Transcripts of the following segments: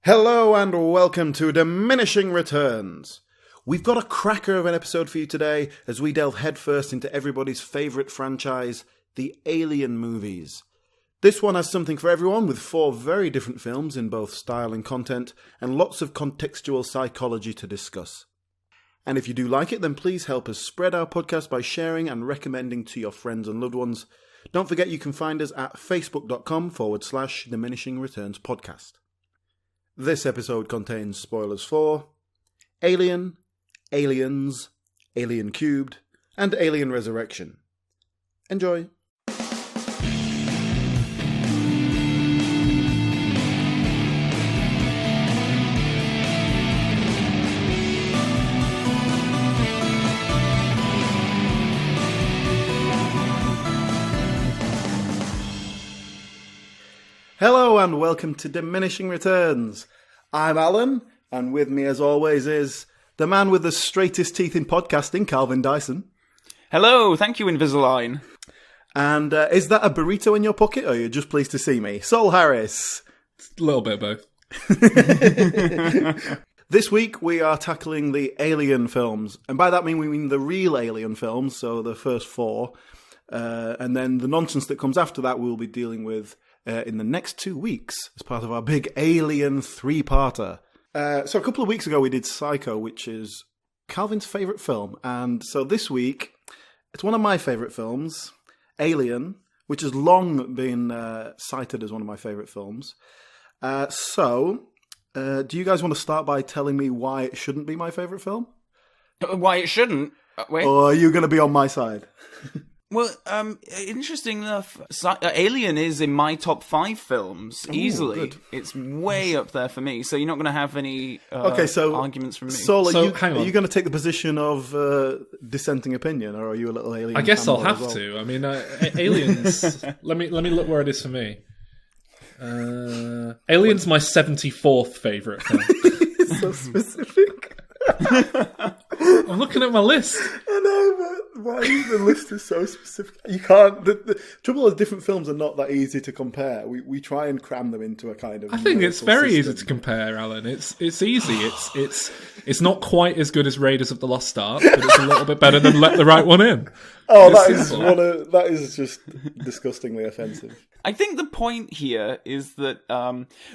Hello and welcome to Diminishing Returns. We've got a cracker of an episode for you today as we delve headfirst into everybody's favourite franchise, the Alien movies. This one has something for everyone with 4 very different films in both style and content and lots of contextual psychology to discuss. And if you do like it, then please help us spread our podcast by sharing and recommending to your friends and loved ones. Don't forget you can find us at facebook.com/Diminishing Returns podcast. This episode contains spoilers for Alien, Aliens, Alien Cubed, and Alien Resurrection. Enjoy! Hello and welcome to Diminishing Returns. I'm Alan, and with me as always is the man with the straightest teeth in podcasting, Calvin Dyson. Hello, thank you, Invisalign. And is that a burrito in your pocket, or are you just pleased to see me? Sol Harris. A little bit of both. This week we are tackling the Alien films, and by that we mean the real Alien films, so the first 4, and then the nonsense that comes after that we'll be dealing with in the next 2 weeks as part of our big Alien 3-parter. So a couple of weeks ago we did Psycho, which is Calvin's favourite film. And so this week, it's one of my favourite films, Alien, which has long been cited as one of my favourite films. Do you guys want to start by telling me why it shouldn't be my favourite film? Why it shouldn't? Wait. Or are you going to be on my side? Well, interesting enough, Alien is in my top 5 films, easily. Good. It's way up there for me, so you're not going to have any arguments from me. Sol, hang on. Are you going to take the position of dissenting opinion, or are you a little Alien? I guess I'll fanboy have as well? to. I mean, Aliens. let me look where it is for me. Alien's my 74th favourite film. It's so specific. I'm looking at my list. I know, but why the list is so specific? You can't. The trouble is, different films are not that easy to compare. We try and cram them into a kind of. I think it's very system. easy to compare, Alan. It's easy. It's not quite as good as Raiders of the Lost Ark, but it's a little bit better than Let the Right One In. Oh, It's that is just disgustingly offensive. I think the point here is that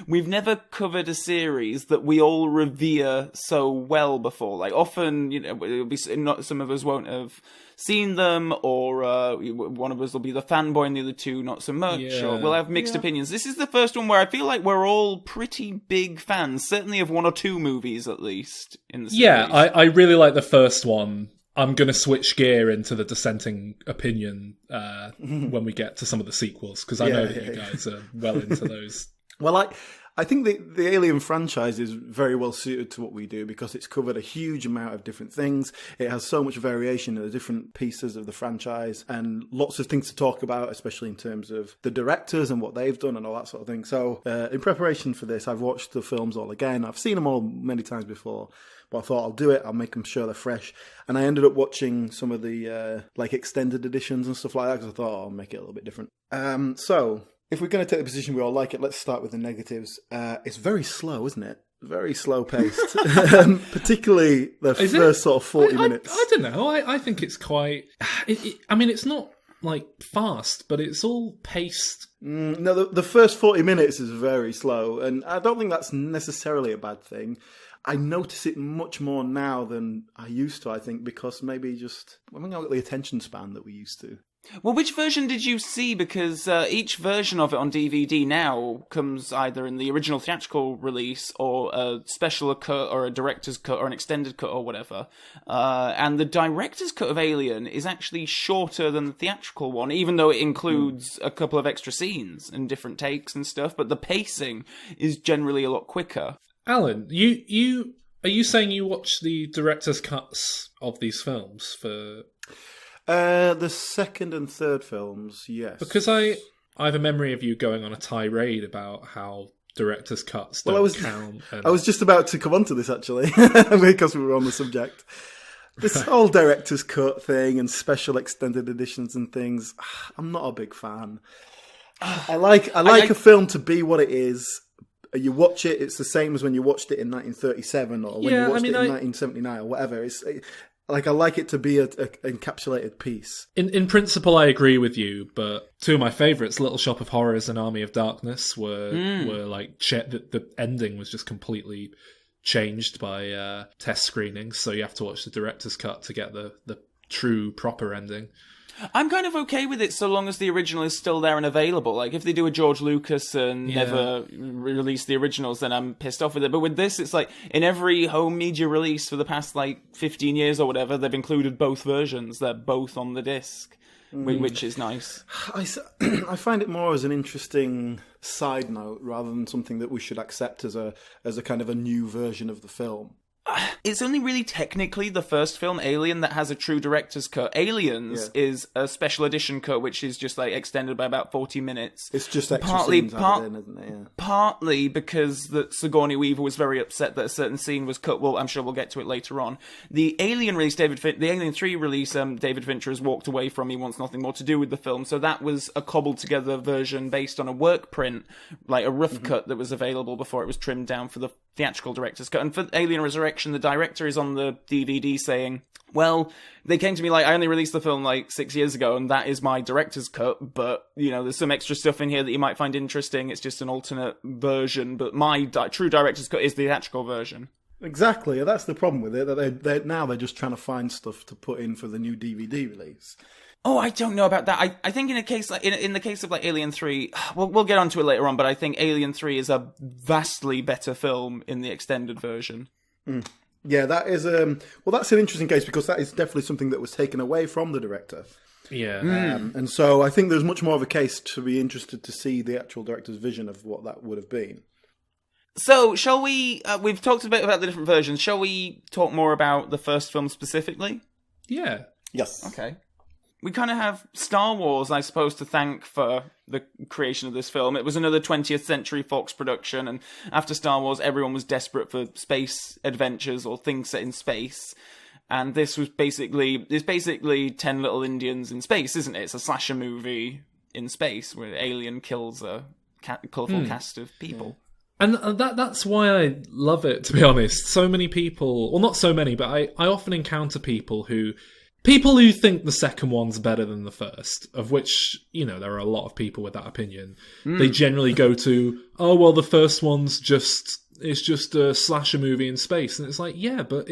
we've never covered a series that we all revere so well before. Like, often, it'll be not, some of us won't have seen them, or one of us will be the fanboy and the other two not so much, or we'll have mixed opinions. This is the first one where I feel like we're all pretty big fans, certainly of 1 or 2 movies at least in the series. Yeah, I really like the first one. I'm going to switch gear into the dissenting opinion when we get to some of the sequels, because I know that you guys are well into those. Well, I think the Alien franchise is very well suited to what we do because it's covered a huge amount of different things. It has so much variation in the different pieces of the franchise and lots of things to talk about, especially in terms of the directors and what they've done and all that sort of thing. So in preparation for this, I've watched the films all again. I've seen them all many times before. But I thought I'll do it. I'll make them sure they're fresh. And I ended up watching some of the extended editions and stuff like that because I thought I'll make it a little bit different. So if we're going to take the position we all like it, let's start with the negatives. It's very slow, isn't it? Very slow paced, particularly the first sort of 40 minutes. I don't know. I think it's quite. I mean, it's not like fast, but it's all paced. No, the first 40 minutes is very slow, and I don't think that's necessarily a bad thing. I notice it much more now than I used to, I think, because maybe I haven't got the attention span that we used to. Well, which version did you see? Because each version of it on DVD now comes either in the original theatrical release or a special cut or a director's cut or an extended cut or whatever. And the director's cut of Alien is actually shorter than the theatrical one, even though it includes a couple of extra scenes and different takes and stuff. But the pacing is generally a lot quicker. Alan, you are you saying you watched the director's cuts of these films for the second and third films? Yes, because I have a memory of you going on a tirade about how director's cuts don't count. I was just about to come on to this actually because we were on the subject. This whole director's cut thing and special extended editions and things, I'm not a big fan. I like a film to be what it is. You watch it, it's the same as when you watched it in 1937 or when you watched it in 1979 or whatever. It's like, I like it to be a encapsulated piece. In principle, I agree with you, but two of my favourites, Little Shop of Horrors and Army of Darkness, were like the ending was just completely changed by test screenings, so you have to watch the director's cut to get the true proper ending. I'm kind of okay with it so long as the original is still there and available. Like, if they do a George Lucas and never release the originals, then I'm pissed off with it. But with this, it's like, in every home media release for the past, 15 years or whatever, they've included both versions. They're both on the disc, which is nice. I find it more as an interesting side note rather than something that we should accept as a kind of a new version of the film. It's only really technically the first film, Alien, that has a true director's cut. Aliens is a special edition cut, which is just extended by about 40 minutes. It's just extra scenes added in, isn't it? Yeah. Partly because that Sigourney Weaver was very upset that a certain scene was cut. Well, I'm sure we'll get to it later on. The Alien release, the Alien 3 release, David Fincher has walked away from. He wants nothing more to do with the film. So that was a cobbled together version based on a work print, like a rough cut that was available before it was trimmed down for the theatrical director's cut. And for Alien Resurrection, the director is on the DVD saying, well, they came to me I only released the film 6 years ago, and that is my director's cut, but, there's some extra stuff in here that you might find interesting. It's just an alternate version, but my true director's cut is the theatrical version. Exactly, that's the problem with it, that they're just trying to find stuff to put in for the new DVD release. Oh, I don't know about that. I think in a case in the case of Alien 3, we'll get onto it later on, but I think Alien 3 is a vastly better film in the extended version. Yeah, that is that's an interesting case because that is definitely something that was taken away from the director. Yeah. And so I think there's much more of a case to be interested to see the actual director's vision of what that would have been. So, shall we we've talked a bit about the different versions. Shall we talk more about the first film specifically? Yeah. Yes. Okay. We kind of have Star Wars, I suppose, to thank for the creation of this film. It was another 20th Century Fox production, and after Star Wars, everyone was desperate for space adventures or things set in space. And this was basically 10 Little Indians in space, isn't it? It's a slasher movie in space where Alien kills a colourful cast of people. And that's why I love it, to be honest. So many people, well, not so many, but I often encounter people who think the second one's better than the first, of which, there are a lot of people with that opinion. They generally go to, oh, well, the first one's just a slasher movie in space. And it's like, yeah, but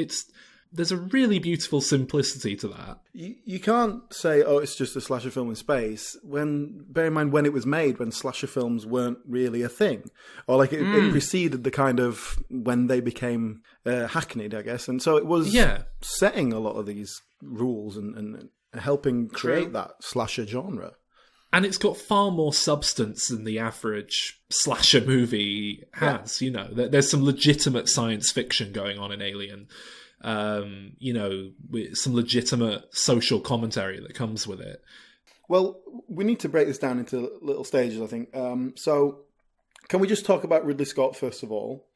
there's a really beautiful simplicity to that. You can't say, oh, it's just a slasher film in space, bear in mind when it was made, when slasher films weren't really a thing. Or it preceded the kind of, when they became hackneyed, I guess. And so it was setting a lot of these rules and helping create that slasher genre. And it's got far more substance than the average slasher movie has. Yeah. There's some legitimate science fiction going on in Alien. With some legitimate social commentary that comes with it. Well, we need to break this down into little stages, I think. So, can we just talk about Ridley Scott first of all?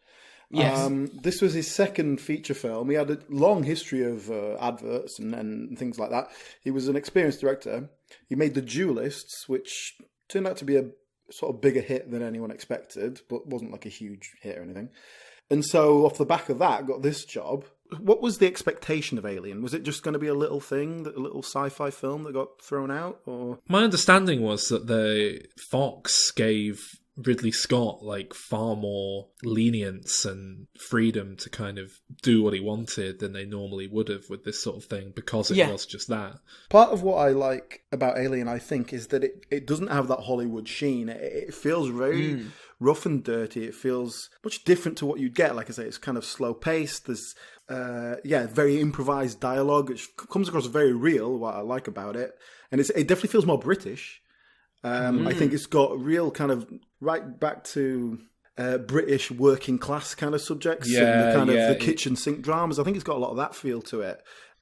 Yes. This was his second feature film. He had a long history of adverts and things like that. He was an experienced director. He made The Duelists, which turned out to be a sort of bigger hit than anyone expected, but wasn't a huge hit or anything. And so, off the back of that, got this job. What was the expectation of Alien? Was it just going to be a little thing, a little sci-fi film that got thrown out? Or my understanding was that the Fox gave Ridley Scott far more lenience and freedom to kind of do what he wanted than they normally would have with this sort of thing, because it was just that. Part of what I like about Alien, I think, is that it doesn't have that Hollywood sheen. It feels very rough and dirty. It feels much different to what you'd get. Like I say, it's kind of slow paced. There's very improvised dialogue, which comes across very real, what I like about it. And it definitely feels more British. I think it's got real kind of right back to British working class kind of subjects and the kind of the kitchen sink dramas. I think it's got a lot of that feel to it.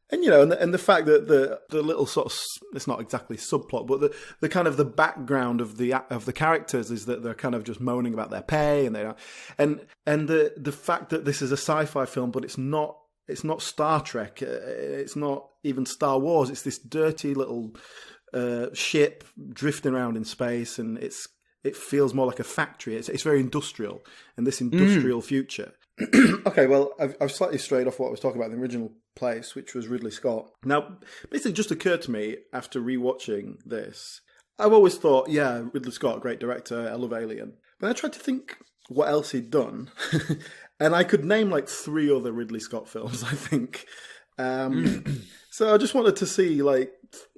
And and the fact that the little sort of, it's not exactly subplot, but the kind of the background of the characters is that they're kind of just moaning about their pay and the fact that this is a sci-fi film, but it's not Star Trek, it's not even Star Wars. It's this dirty little ship drifting around in space, and it's it feels more like a factory. It's very industrial, and this industrial future. Okay, well, I've slightly strayed off what I was talking about in the original place, which was Ridley Scott. Now, basically, it just occurred to me after rewatching this. I've always thought, yeah, Ridley Scott, great director, I love Alien. But I tried to think what else he'd done, and I could name like 3 other Ridley Scott films, I think. So I just wanted to see, like,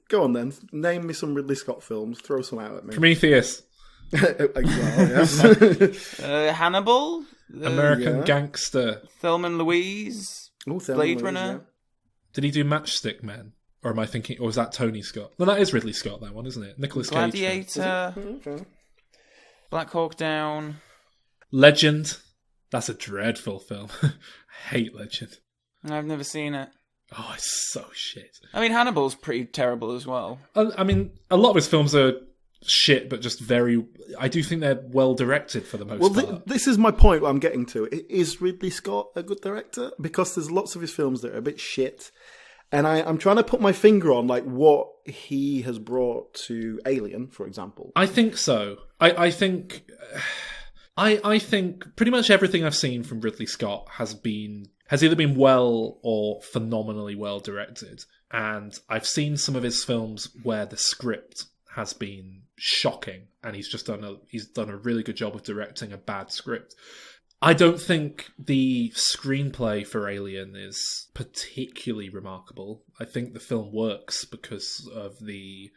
go on then, name me some Ridley Scott films, throw some out at me. Prometheus. Yes. Hannibal? American Gangster. Thelma and Louise? Blade Runner? Yeah. Did he do Matchstick Men? Or am I thinking, or was that Tony Scott? No, that is Ridley Scott, that one, isn't it? Nicolas Cage. Gladiator. Black Hawk Down. Legend. That's a dreadful film. I hate Legend. I've never seen it. Oh, it's so shit. I mean, Hannibal's pretty terrible as well. I mean, a lot of his films are shit, but just very... I do think they're well directed for the most part. This is my point I'm getting to. Is Ridley Scott a good director? Because there's lots of his films that are a bit shit. And I'm trying to put my finger on like what he has brought to Alien, for example. I think so. I think pretty much everything I've seen from Ridley Scott has either been well or phenomenally well directed. And I've seen some of his films where the script has been shocking, and he's done a really good job of directing a bad script. I don't think the screenplay for Alien is particularly remarkable. I think the film works because of the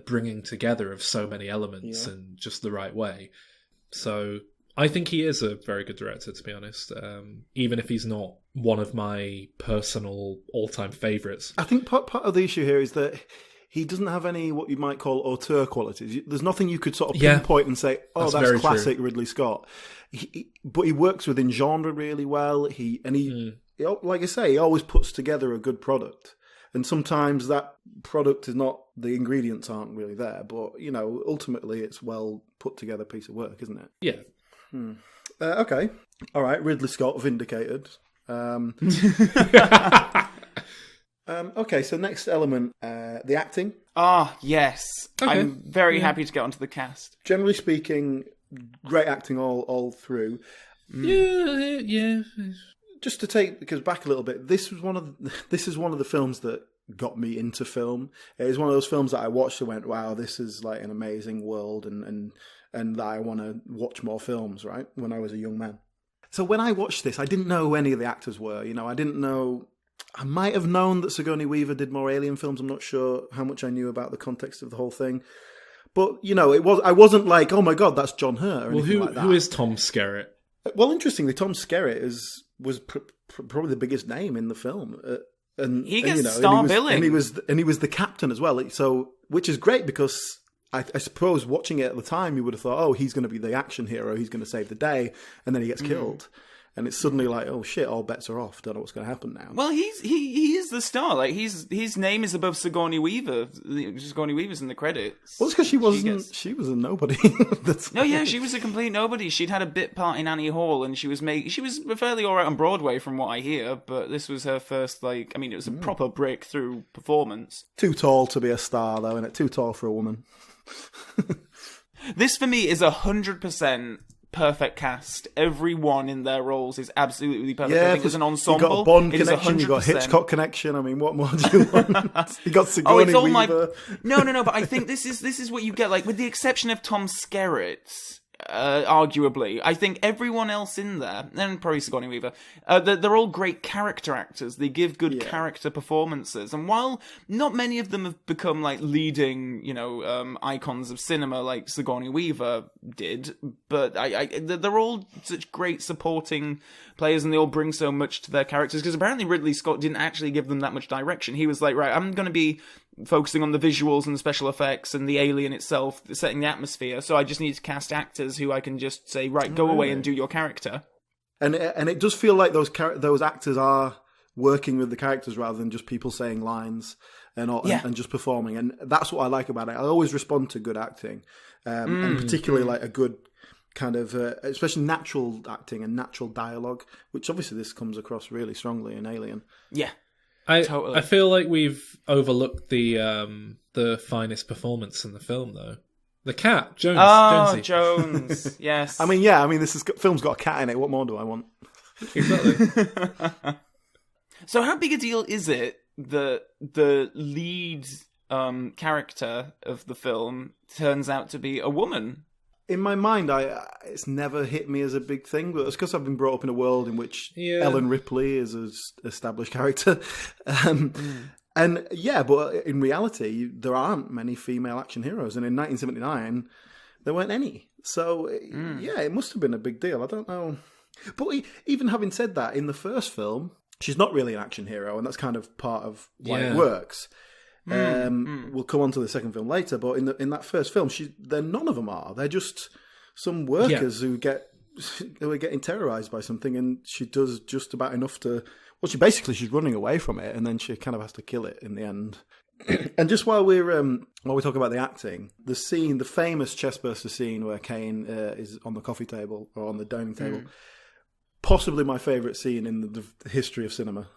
bringing together of so many elements in just the right way. So I think he is a very good director, to be honest, even if he's not one of my personal all-time favourites. I think part of the issue here is that he doesn't have any what you might call auteur qualities. There's nothing you could sort of pinpoint and say, "Oh, that's classic true. Ridley Scott." But he works within genre really well. He like I say, he always puts together a good product. And sometimes that product is not, the ingredients aren't really there, but ultimately it's well put together piece of work, isn't it? Yeah. Okay. All right. Ridley Scott vindicated. Okay, so next element, the acting. Yes. Okay. I'm very happy to get onto the cast. Generally speaking, great acting all through. Yeah. Just to take back a little bit, this is one of the films that got me into film. It was one of those films that I watched and went, "Wow, this is like an amazing world," and that I want to watch more films. Right, when I was a young man. So when I watched this, I didn't know who any of the actors were. I didn't know. I might have known that Sigourney Weaver did more Alien films. I'm not sure how much I knew about the context of the whole thing. But, I wasn't like, oh my God, that's John Hurt or anything like that. Who is Tom Skerritt? Well, interestingly, Tom Skerritt was probably the biggest name in the film. And he gets star billing. And he was the captain as well. So, which is great because I suppose watching it at the time, you would have thought, oh, he's going to be the action hero. He's going to save the day. And then he gets killed. And it's suddenly like, oh shit, all bets are off. Don't know what's going to happen now. Well, he is the star. Like his name is above Sigourney Weaver. Sigourney Weaver's in the credits. Well, it's because she was a nobody. She was a complete nobody. She'd had a bit part in Annie Hall, and she was fairly all right on Broadway, from what I hear. But this was her first, it was a proper breakthrough performance. Too tall to be a star, though, isn't it? Too tall for a woman. This for me is 100%. Perfect cast. Everyone in their roles is absolutely perfect. Yeah, I think as an ensemble, you got a Bond connection, you got a Hitchcock connection. I mean, what more do you want? You got Sigourney Weaver. No. But I think this is what you get. Like, with the exception of Tom Skerritt, arguably, I think everyone else in there, and probably Sigourney Weaver, they're all great character actors. They give good character performances, and while not many of them have become like leading, icons of cinema like Sigourney Weaver did, but they're all such great supporting players, and they all bring so much to their characters. Because apparently Ridley Scott didn't actually give them that much direction. He was like, right, I'm going to be focusing on the visuals and the special effects and the alien itself, setting the atmosphere. So I just need to cast actors who I can just say, right, go away and do your character. And it does feel like those actors are working with the characters rather than just people saying lines and just performing. And that's what I like about it. I always respond to good acting, and particularly like a good kind of, especially natural acting and natural dialogue, which obviously this comes across really strongly in Alien. Yeah. I feel like we've overlooked the finest performance in the film, though. The cat, Jones. Oh, Jonesy. Jones. Yes. I mean, film's got a cat in it. What more do I want? Exactly. So how big a deal is it that the lead character of the film turns out to be a woman? In my mind, it's never hit me as a big thing, but it's because I've been brought up in a world in which Ellen Ripley is an established character. And yeah, but in reality, there aren't many female action heroes. And in 1979, there weren't any. So yeah, it must have been a big deal. I don't know. But even having said that, in the first film, she's not really an action hero. And that's kind of part of why it works. We'll come on to the second film later, but in that first film, none of them are. They're just some workers who are getting terrorized by something, and she does just about enough to. Well, she's running away from it, and then she kind of has to kill it in the end. And just while we talk about the acting, the famous chestburster scene where Kane is on the coffee table or on the dining table, possibly my favourite scene in the history of cinema.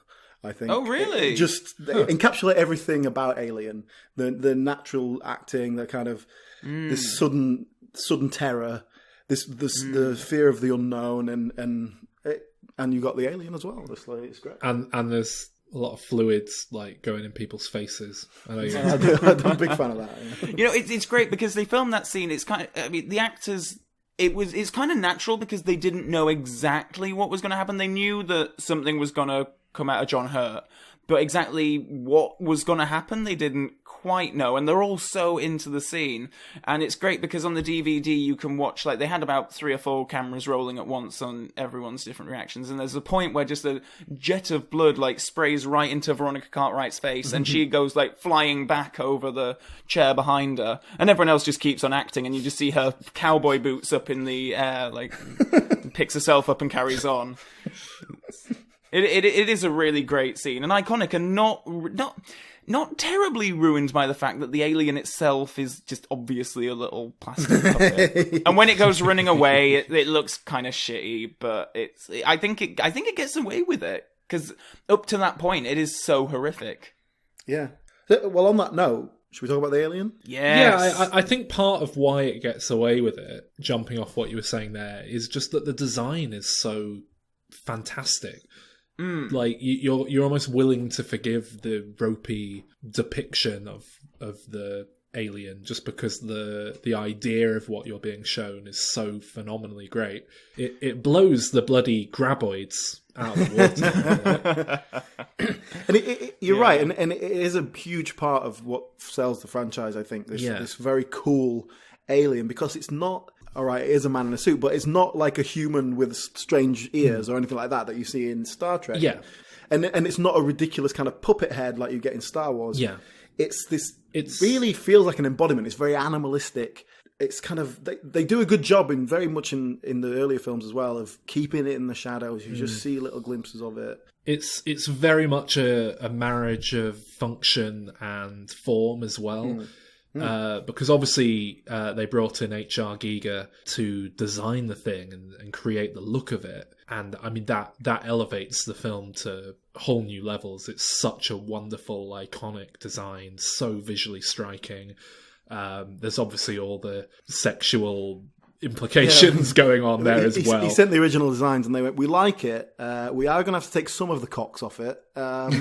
I think. Oh, really? It just encapsulate everything about Alien. The natural acting, the kind of this sudden terror, the fear of the unknown, and you got the alien as well. It's great. And there's a lot of fluids like going in people's faces. I know I'm a big fan of that. Yeah. You know, it's great because they filmed that scene. It's kind of, I mean, the actors. It's kind of natural because they didn't know exactly what was going to happen. They knew that something was going to come out of John Hurt, but exactly what was going to happen, they didn't quite know. And they're all so into the scene. And it's great because on the DVD, you can watch, like, they had about 3 or 4 cameras rolling at once on everyone's different reactions. And there's a point where just a jet of blood, like, sprays right into Veronica Cartwright's face. And she goes, like, flying back over the chair behind her. And everyone else just keeps on acting. And you just see her cowboy boots up in the air, like, picks herself up and carries on. It is a really great scene and iconic, and not terribly ruined by the fact that the alien itself is just obviously a little plastic puppet. And when it goes running away, it looks kind of shitty, but I think it gets away with it because up to that point, it is so horrific. Yeah. Well, on that note, should we talk about the alien? Yes. Yeah, I think part of why it gets away with it, jumping off what you were saying there, is just that the design is so fantastic. Like you're almost willing to forgive the ropey depiction of the alien just because the idea of what you're being shown is so phenomenally great. It blows the bloody graboids out of the water. And you're right, and it is a huge part of what sells the franchise, I think, this very cool alien, because it's not. All right, it is a man in a suit, but it's not like a human with strange ears or anything like that you see in Star Trek. Yeah. And it's not a ridiculous kind of puppet head like you get in Star Wars. Yeah. It really feels like an embodiment. It's very animalistic. It's kind of, they do a good job very much in the earlier films as well of keeping it in the shadows. You just see little glimpses of it. It's very much a marriage of function and form as well. Because obviously they brought in H.R. Giger to design the thing and create the look of it. And I mean, that elevates the film to whole new levels. It's such a wonderful, iconic design, so visually striking. There's obviously all the sexual implications going on there as well. He sent the original designs and they went, we like it. We are going to have to take some of the cocks off it. But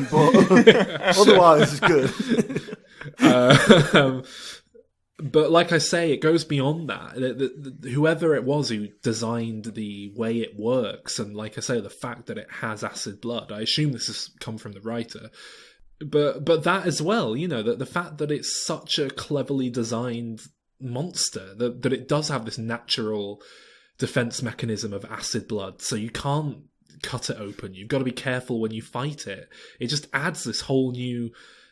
otherwise it's good. But like I say, it goes beyond that. Whoever it was who designed the way it works, and like I say, the fact that it has acid blood, I assume this has come from the writer. But that as well, you know, the fact that it's such a cleverly designed monster, that it does have this natural defense mechanism of acid blood, so you can't cut it open. You've got to be careful when you fight it. It just adds this whole new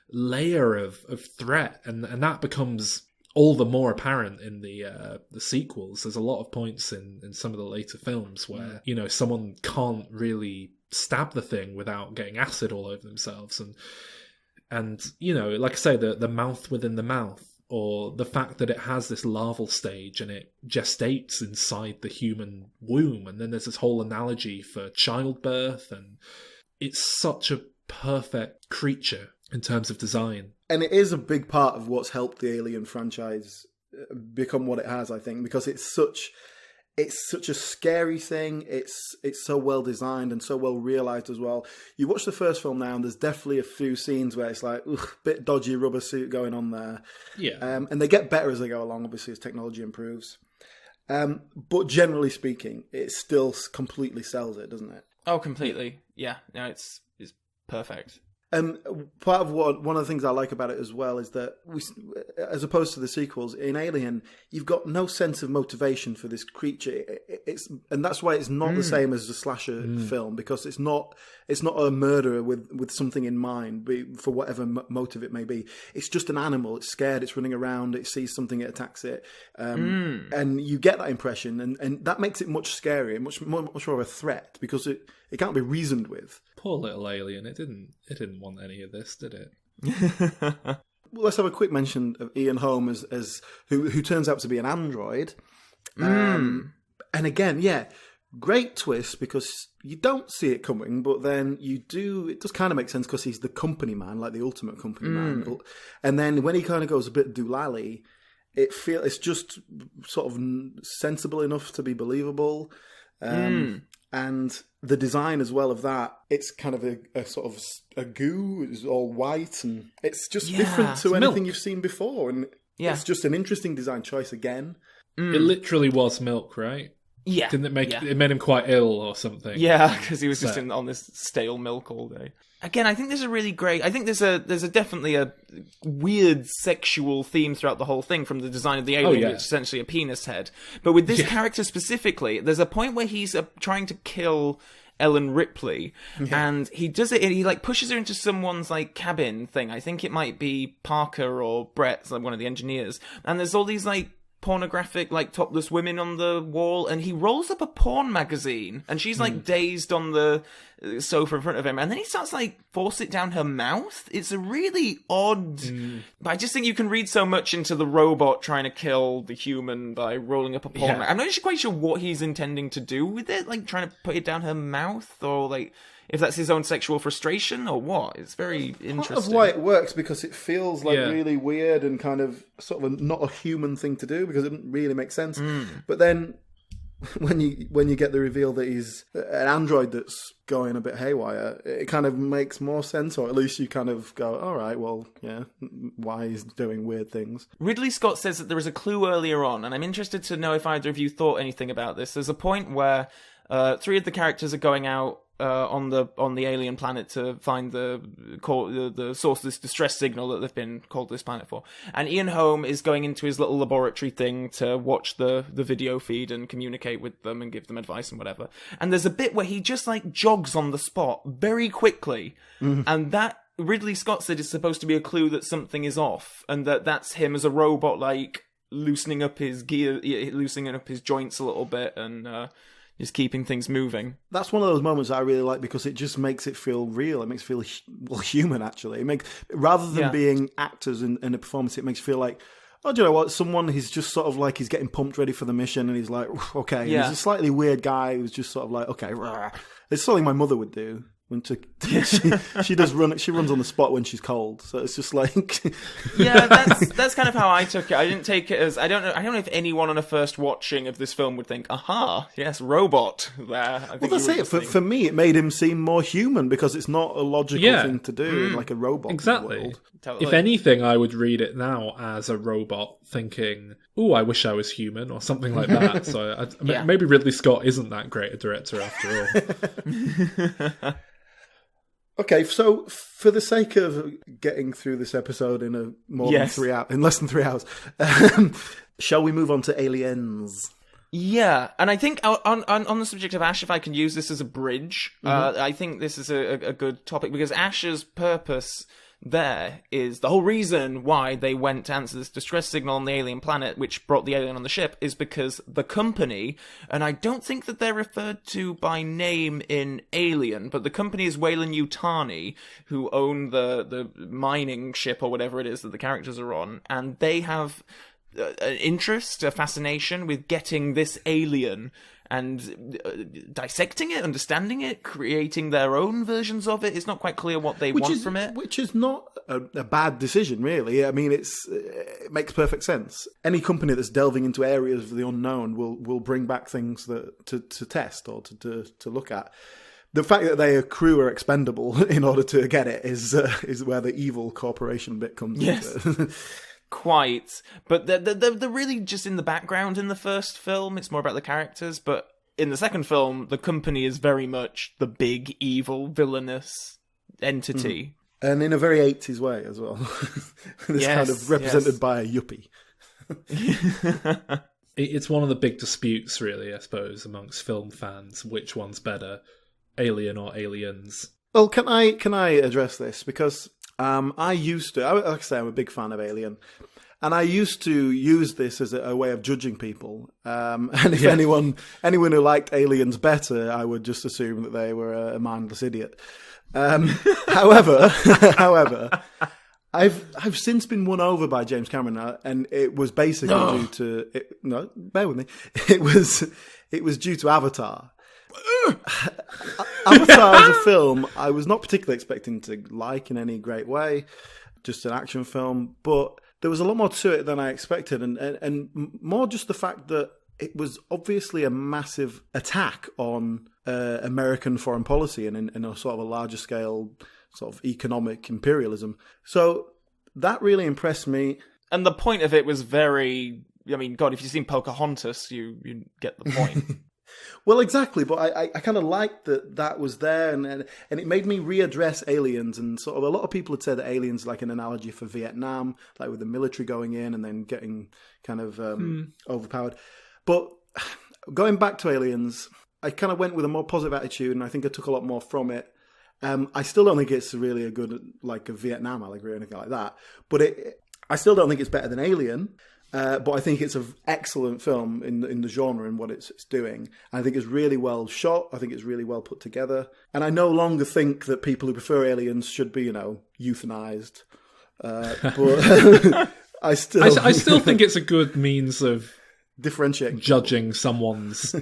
layer of threat, and that becomes all the more apparent in the sequels. There's a lot of points in some of the later films where you know, someone can't really stab the thing without getting acid all over themselves, and you know, like I say, the mouth within the mouth, or the fact that it has this larval stage and it gestates inside the human womb, and then there's this whole analogy for childbirth, and it's such a perfect creature in terms of design. And it is a big part of what's helped the Alien franchise become what it has, I think, because it's such a scary thing. It's so well designed and so well realized as well. You watch the first film now, and there's definitely a few scenes where it's like, bit dodgy rubber suit going on there. Yeah. And they get better as they go along, obviously, as technology improves. But generally speaking, it still completely sells it, doesn't it? Oh, completely. Yeah. No, it's perfect. Part of one of the things I like about it as well is that as opposed to the sequels, in Alien, you've got no sense of motivation for this creature. And that's why it's not the same as the slasher film, because it's not a murderer with something in mind for whatever motive it may be. It's just an animal. It's scared. It's running around. It sees something. It attacks it. And you get that impression, and that makes it much scarier, much more of a threat, because it can't be reasoned with. Poor little alien. It didn't want any of this, did it? Well, let's have a quick mention of Ian Holm as who turns out to be an android. And again, yeah, great twist, because you don't see it coming, but then you do. It does kind of make sense because he's the company man, like the ultimate company man. And then when he kind of goes a bit doolally, it's just sort of sensible enough to be believable. And the design as well of that, it's kind of a sort of a goo. It's all white, and it's just different to anything you've seen before. And it's just an interesting design choice again. It literally was milk, right? Yeah. Didn't it make it made him quite ill or something? Yeah, because he was just on this stale milk all day. Again, I think there's a really great. I think there's a definitely a weird sexual theme throughout the whole thing, from the design of the alien, which is essentially a penis head. But with this character specifically, there's a point where he's trying to kill Ellen Ripley, and he does it. He like pushes her into someone's like cabin thing. I think it might be Parker or Brett, like one of the engineers. And there's all these like pornographic, like topless women on the wall, and he rolls up a porn magazine, and she's like dazed on the sofa in front of him, and then he starts like force it down her mouth. It's a really odd, but I just think you can read so much into the robot trying to kill the human by rolling up a porn magazine. I'm not quite sure what he's intending to do with it, like trying to put it down her mouth, or like if that's his own sexual frustration or what. It's very interesting. Part of why it works, because it feels like really weird and kind of sort of not a human thing to do, because it doesn't really make sense. But then when you get the reveal that he's an android that's going a bit haywire, it kind of makes more sense, or at least you kind of go, all right, well, yeah, why he's doing weird things. Ridley Scott says that there was a clue earlier on, and I'm interested to know if either of you thought anything about this. There's a point where three of the characters are going out on the alien planet to find the source of this distress signal that they've been called to this planet for. And Ian Holm is going into his little laboratory thing to watch the video feed and communicate with them and give them advice and whatever. And there's a bit where he just like jogs on the spot very quickly, and that Ridley Scott said is supposed to be a clue that something is off, and that's him as a robot, like loosening up his gear, loosening up his joints a little bit, and just keeping things moving. That's one of those moments I really like, because it just makes it feel real. It makes it feel human, actually. It makes, rather than being actors in a performance, it makes it feel like, oh, do you know what? Someone who's just sort of like, he's getting pumped ready for the mission, and he's like, okay. Yeah. He's a slightly weird guy who's just sort of like, okay, rah. It's something my mother would do. She does run. She runs on the spot when she's cold, so it's just like that's kind of how I took it. I didn't take it as I don't know if anyone on a first watching of this film would think, aha, yes, robot there. Well, that's it. For me, it made him seem more human, because it's not a logical thing to do in like a robot exactly world. Totally. If anything, I would read it now as a robot thinking, "Oh, I wish I was human," or something like that. So maybe Ridley Scott isn't that great a director after all. Okay, so for the sake of getting through this episode in less than 3 hours, shall we move on to Aliens? Yeah, and I think on the subject of Ash, if I can use this as a bridge, I think this is a good topic, because Ash's purpose there is the whole reason why they went to answer this distress signal on the alien planet, which brought the alien on the ship, is because the company, and I don't think that they're referred to by name in Alien, but the company is Weyland-Yutani, who own the mining ship or whatever it is that the characters are on, and they have an interest, a fascination with getting this alien and dissecting it, understanding it, creating their own versions of it. It's not quite clear what they want from it. Which is not a bad decision, really. I mean, it makes perfect sense. Any company that's delving into areas of the unknown will bring back things to test or to look at. The fact that their crew are expendable in order to get it is where the evil corporation bit comes into. Quite. But they're really just in the background in the first film. It's more about the characters. But in the second film, the company is very much the big, evil, villainous entity. And in a very 80s way as well. It's kind of represented by a yuppie. It's one of the big disputes, really, I suppose, amongst film fans. Which one's better, Alien or Aliens? Well, can I address this? Because I used to, like I say, I'm a big fan of Alien. And I used to use this as a way of judging people. And if anyone who liked Aliens better, I would just assume that they were a mindless idiot. However, I've since been won over by James Cameron, and it was basically due to bear with me. It was due to Avatar. Avatar as a film, I was not particularly expecting to like in any great way, just an action film, but there was a lot more to it than I expected, and more just the fact that it was obviously a massive attack on American foreign policy and in a sort of a larger scale sort of economic imperialism. So that really impressed me. And the point of it was very, I mean, God, if you've seen Pocahontas, you get the point. Well, exactly, but I kind of liked that was there, and it made me readdress Aliens, and sort of a lot of people had said that Aliens is like an analogy for Vietnam, like with the military going in and then getting kind of overpowered. But going back to Aliens, I kind of went with a more positive attitude, and I think I took a lot more from it. I still don't think it's really a good, like a Vietnam allegory or anything like that, but I still don't think it's better than Alien. But I think it's an excellent film in the genre and what it's doing. And I think it's really well shot. I think it's really well put together. And I no longer think that people who prefer Aliens should be, euthanized. But I still think it's a good means of differentiating, judging someone's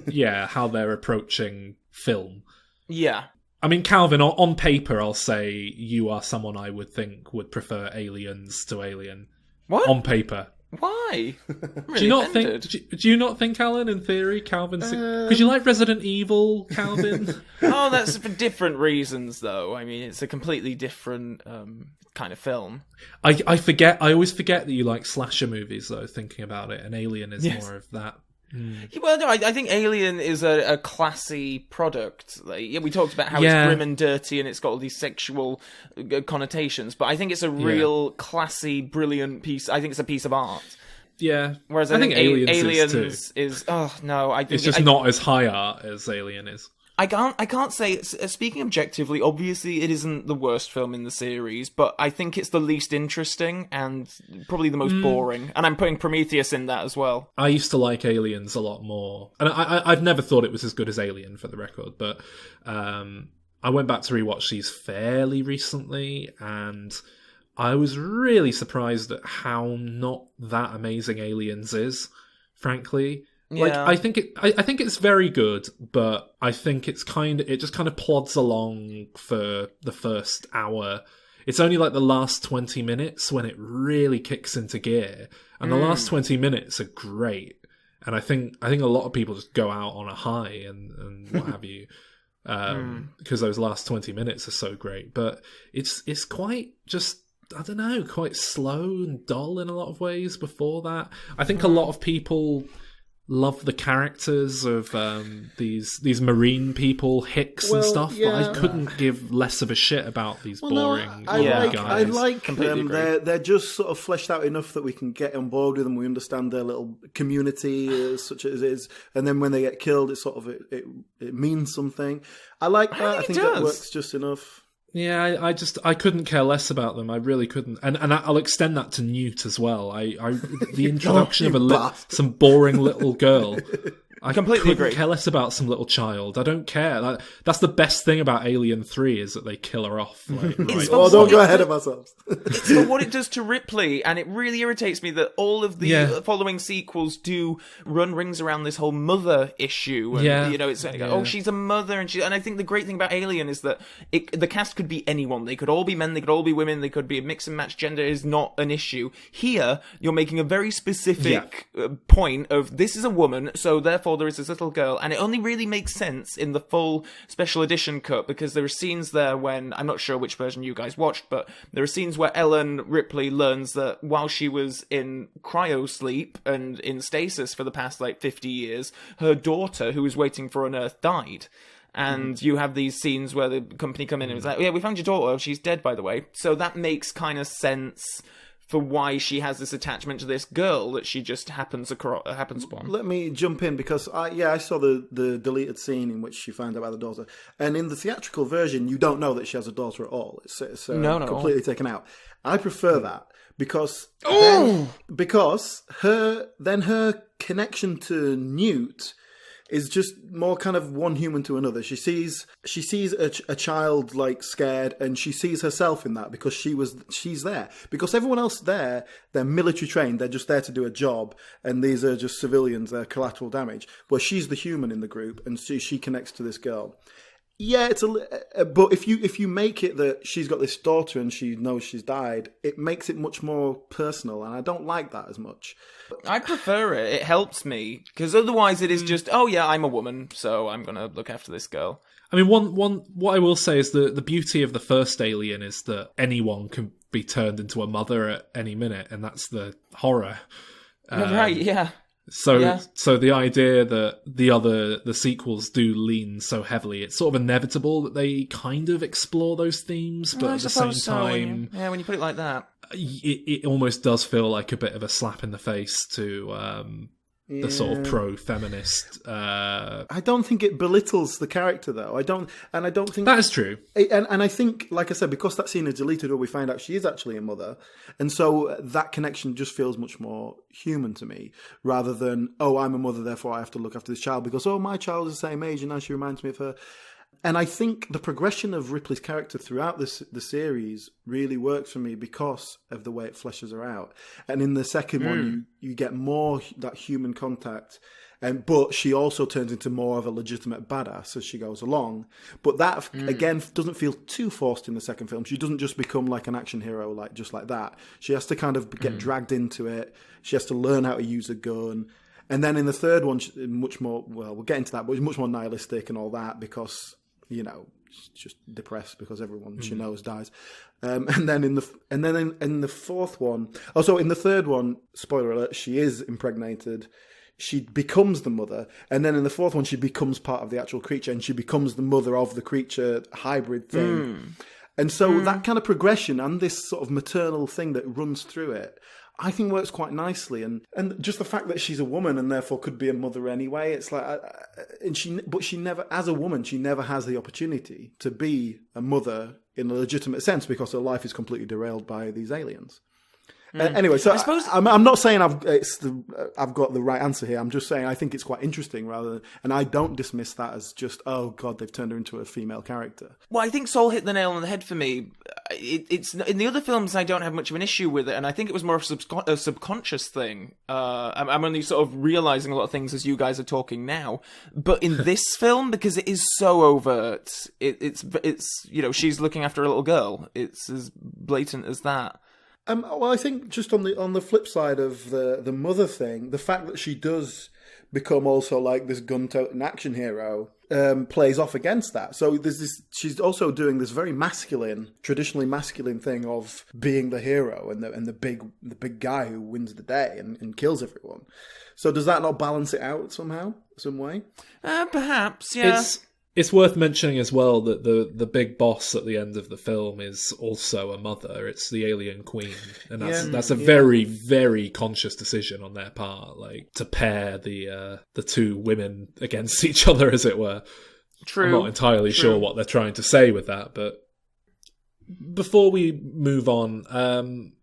how they're approaching film. Yeah. I mean, Calvin, on paper, I'll say you are someone I would think would prefer Aliens to Alien. What? On paper. Why? Really do you not think, Alan, in theory, Calvin? Because you like Resident Evil, Calvin. Oh, that's for different reasons, though. I mean, it's a completely different kind of film. I always forget that you like slasher movies, though. Thinking about it, and Alien is more of that. Well, no, I think Alien is a classy product. We talked about how it's grim and dirty and it's got all these sexual connotations, but I think it's a real classy, brilliant piece. I think it's a piece of art. Yeah. Whereas I think Aliens is oh no, I think it's just not as high art as Alien is. I can't say it's, speaking objectively, obviously it isn't the worst film in the series, but I think it's the least interesting and probably the most boring. And I'm putting Prometheus in that as well. I used to like Aliens a lot more. And I've never thought it was as good as Alien, for the record, but I went back to rewatch these fairly recently, and I was really surprised at how not that amazing Aliens is, frankly. Like, I think it's very good, but I think it just kind of plods along for the first hour. It's only like the last 20 minutes when it really kicks into gear, and the last 20 minutes are great. And I think a lot of people just go out on a high and what have you, because those last 20 minutes are so great. But it's quite just, I don't know, quite slow and dull in a lot of ways before that. I think a lot of people love the characters of these marine people, Hicks and stuff, but I couldn't give less of a shit about these boring guys. I like them. They're just sort of fleshed out enough that we can get on board with them. We understand their little community, such as it is, and then when they get killed, it's sort of it means something. I like that. I think that works just enough. Yeah, I couldn't care less about them. I really couldn't, and I'll extend that to Newt as well. The introduction of some boring little girl I completely couldn't agree. care less about some little child. I don't care. That's the best thing about Alien 3 is that they kill her off. Like, right. Oh, don't go ahead of ourselves. It's for what it does to Ripley, and it really irritates me that all of the following sequels do run rings around this whole mother issue. And, it's like, oh, she's a mother, and I think the great thing about Alien is that the cast could be anyone. They could all be men, they could all be women, they could be a mix and match. Gender is not an issue. Here, you're making a very specific point of this is a woman, so therefore there is this little girl, and it only really makes sense in the full special edition cut because there are scenes there when, I'm not sure which version you guys watched, but there are scenes where Ellen Ripley learns that while she was in cryo sleep and in stasis for the past 50 years, her daughter, who was waiting for an Earth, died. And you have these scenes where the company come in and it's like, we found your daughter, she's dead, by the way. So that makes kind of sense for why she has this attachment to this girl that she just happens upon. Let me jump in because I saw the deleted scene in which she found out about the daughter, and in the theatrical version you don't know that she has a daughter at all. It's completely taken out. I prefer that because her connection to Newt is just more kind of one human to another. She sees a child scared, and she sees herself in that because she's there. Because everyone else there, they're military trained, they're just there to do a job, and these are just civilians, they're collateral damage. Well, she's the human in the group, and she connects to this girl. Yeah, but if you make it that she's got this daughter and she knows she's died, it makes it much more personal, and I don't like that as much. I prefer it. It helps me because otherwise it is just, oh yeah, I'm a woman, so I'm gonna look after this girl. I mean, what I will say is the beauty of the first Alien is that anyone can be turned into a mother at any minute, and that's the horror. Right? Yeah. So the idea that the sequels do lean so heavily, it's sort of inevitable that they kind of explore those themes, but at the same time... when you put it like that. It almost does feel like a bit of a slap in the face to the sort of pro-feminist... I don't think it belittles the character, though. I don't think... That is true. And I think, like I said, because that scene is deleted where we find out she is actually a mother, and so that connection just feels much more human to me, rather than, oh, I'm a mother, therefore I have to look after this child, because, oh, my child is the same age, and now she reminds me of her. And I think the progression of Ripley's character throughout the series really works for me because of the way it fleshes her out. And in the second one, you get more that human contact, but she also turns into more of a legitimate badass as she goes along. But that, again, doesn't feel too forced in the second film. She doesn't just become like an action hero just like that. She has to kind of get dragged into it. She has to learn how to use a gun. And then in the third one, much more, well, we'll get into that, but it's much more nihilistic and all that because... she's just depressed because everyone she knows dies. And then in the fourth one, in the third one, spoiler alert, she is impregnated. She becomes the mother, and then in the fourth one, she becomes part of the actual creature, and she becomes the mother of the creature hybrid thing. And so that kind of progression and this sort of maternal thing that runs through it, I think works quite nicely, and just the fact that she's a woman and therefore could be a mother anyway. It's like, but she never, as a woman, she never has the opportunity to be a mother in a legitimate sense because her life is completely derailed by these aliens. Anyway, so I suppose I'm not saying I've got the right answer here. I'm just saying I think it's quite interesting, and I don't dismiss that as just, oh god, they've turned her into a female character. Well, I think Saul hit the nail on the head for me. It's in the other films I don't have much of an issue with it, and I think it was more of a subconscious thing. I'm only sort of realizing a lot of things as you guys are talking now. But in this film, because it is so overt, it's she's looking after a little girl. It's as blatant as that. Well, I think just on the flip side of the mother thing, the fact that she does become also like this gun-toting action hero plays off against that. So there's this. She's also doing this very traditionally masculine thing of being the hero and the big guy who wins the day and kills everyone. So does that not balance it out somehow, some way? Perhaps, yeah. It's worth mentioning as well that the big boss at the end of the film is also a mother. It's the alien queen, and that's a very, very conscious decision on their part, to pair the two women against each other, as it were. True. I'm not entirely sure what they're trying to say with that, but before we move on,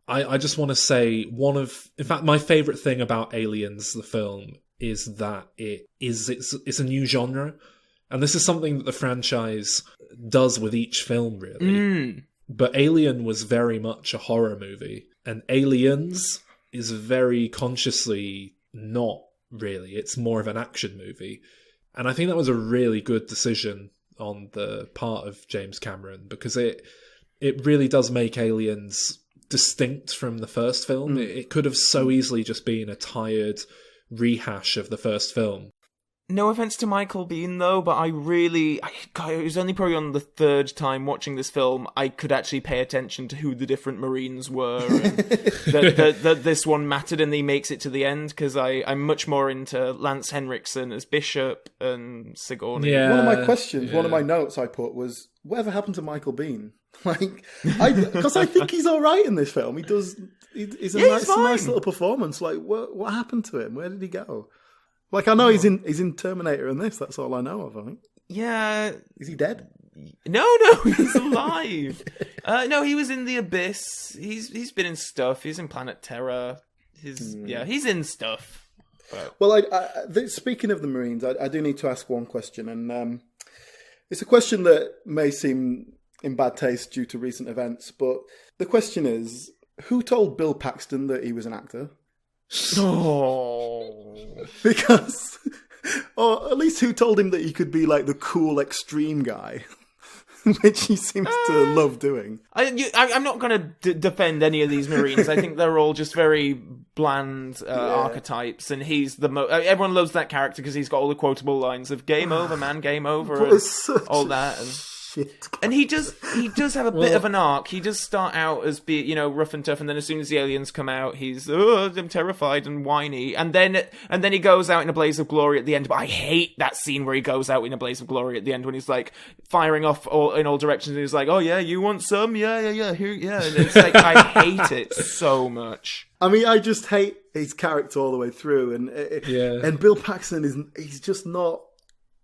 I just want to say in fact, my favourite thing about Aliens, the film, is that it's a new genre. And this is something that the franchise does with each film, really. But Alien was very much a horror movie. And Aliens is very consciously not really. It's more of an action movie. And I think that was a really good decision on the part of James Cameron, because it really does make Aliens distinct from the first film. It could have so easily just been a tired rehash of the first film. No offense to Michael Biehn, though, but it was only probably on the third time watching this film I could actually pay attention to who the different Marines were, and that this one mattered and he makes it to the end, because I'm much more into Lance Henriksen as Bishop and Sigourney. Yeah, one of my questions, one of my notes I put was, whatever happened to Michael Biehn? Because I think he's all right in this film. He's a nice little performance. Like, what happened to him? Where did he go? Like, I know he's in Terminator and this. That's all I know of, I think. Yeah. Is he dead? No, he's alive. No, he was in The Abyss. He's been in stuff. He's in Planet Terror. He's in stuff. But... Well, speaking of the Marines, I do need to ask one question, and it's a question that may seem in bad taste due to recent events, but the question is, who told Bill Paxton that he was an actor? Oh. Because, or at least who told him that he could be like the cool extreme guy, which he seems to love doing. I'm not going to defend any of these Marines. I think they're all just very bland archetypes, and he's the everyone loves that character because he's got all the quotable lines of "Game over, man, game over," and all that. And he does have a bit of an arc. He does start out as rough and tough, and then as soon as the aliens come out, he's I'm terrified and whiny, and then he goes out in a blaze of glory at the end. But I hate that scene where he goes out in a blaze of glory at the end when he's like firing off in all directions, and he's like, "Oh yeah, you want some? Yeah, here, yeah." And it's like I hate it so much. I mean, I just hate his character all the way through, and Bill Paxton he's just not.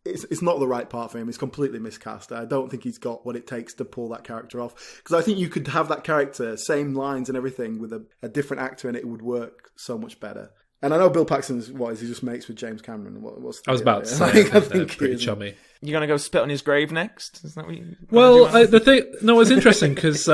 It's not the right part for him. It's completely miscast. I don't think he's got what it takes to pull that character off. Because I think you could have that character, same lines and everything, with a different actor, and it would work so much better. And I know Bill Paxton's he just mates with James Cameron. What's the I was deal about to there? say, I think pretty chummy. You're gonna go spit on his grave next? Is that what you? It's interesting because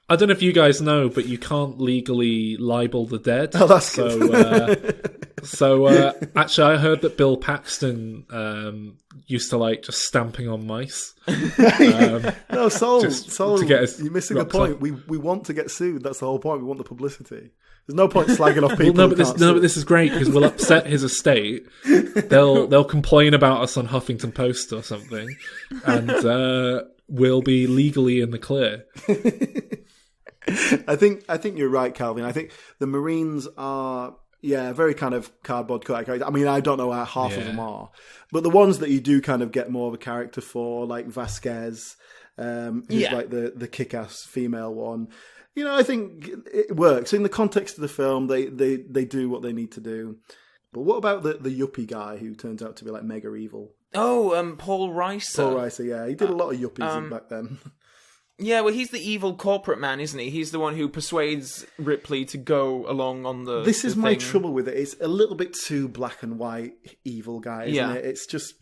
I don't know if you guys know, but you can't legally libel the dead. Oh, that's good. So actually, I heard that Bill Paxton used to like just stamping on mice. No, Sol, you're missing the point. Off. We want to get sued. That's the whole point. We want the publicity. There's no point slagging off people. But this is great because we'll upset his estate. They'll complain about us on Huffington Post or something, and we'll be legally in the clear. I think you're right, Calvin. I think the Marines are very kind of cardboard cutout. I mean, I don't know how half of them are, but the ones that you do kind of get more of a character for, like Vasquez, who's like the kick-ass female one. I think it works in the context of the film. They do what they need to do. But what about the yuppie guy who turns out to be like mega evil? Oh, Paul Reiser. Paul Reiser, yeah, he did a lot of yuppies back then. Yeah, well, he's the evil corporate man, isn't he? He's the one who persuades Ripley to go along on the. This is my trouble with it. It's a little bit too black and white evil guy, isn't it? It's just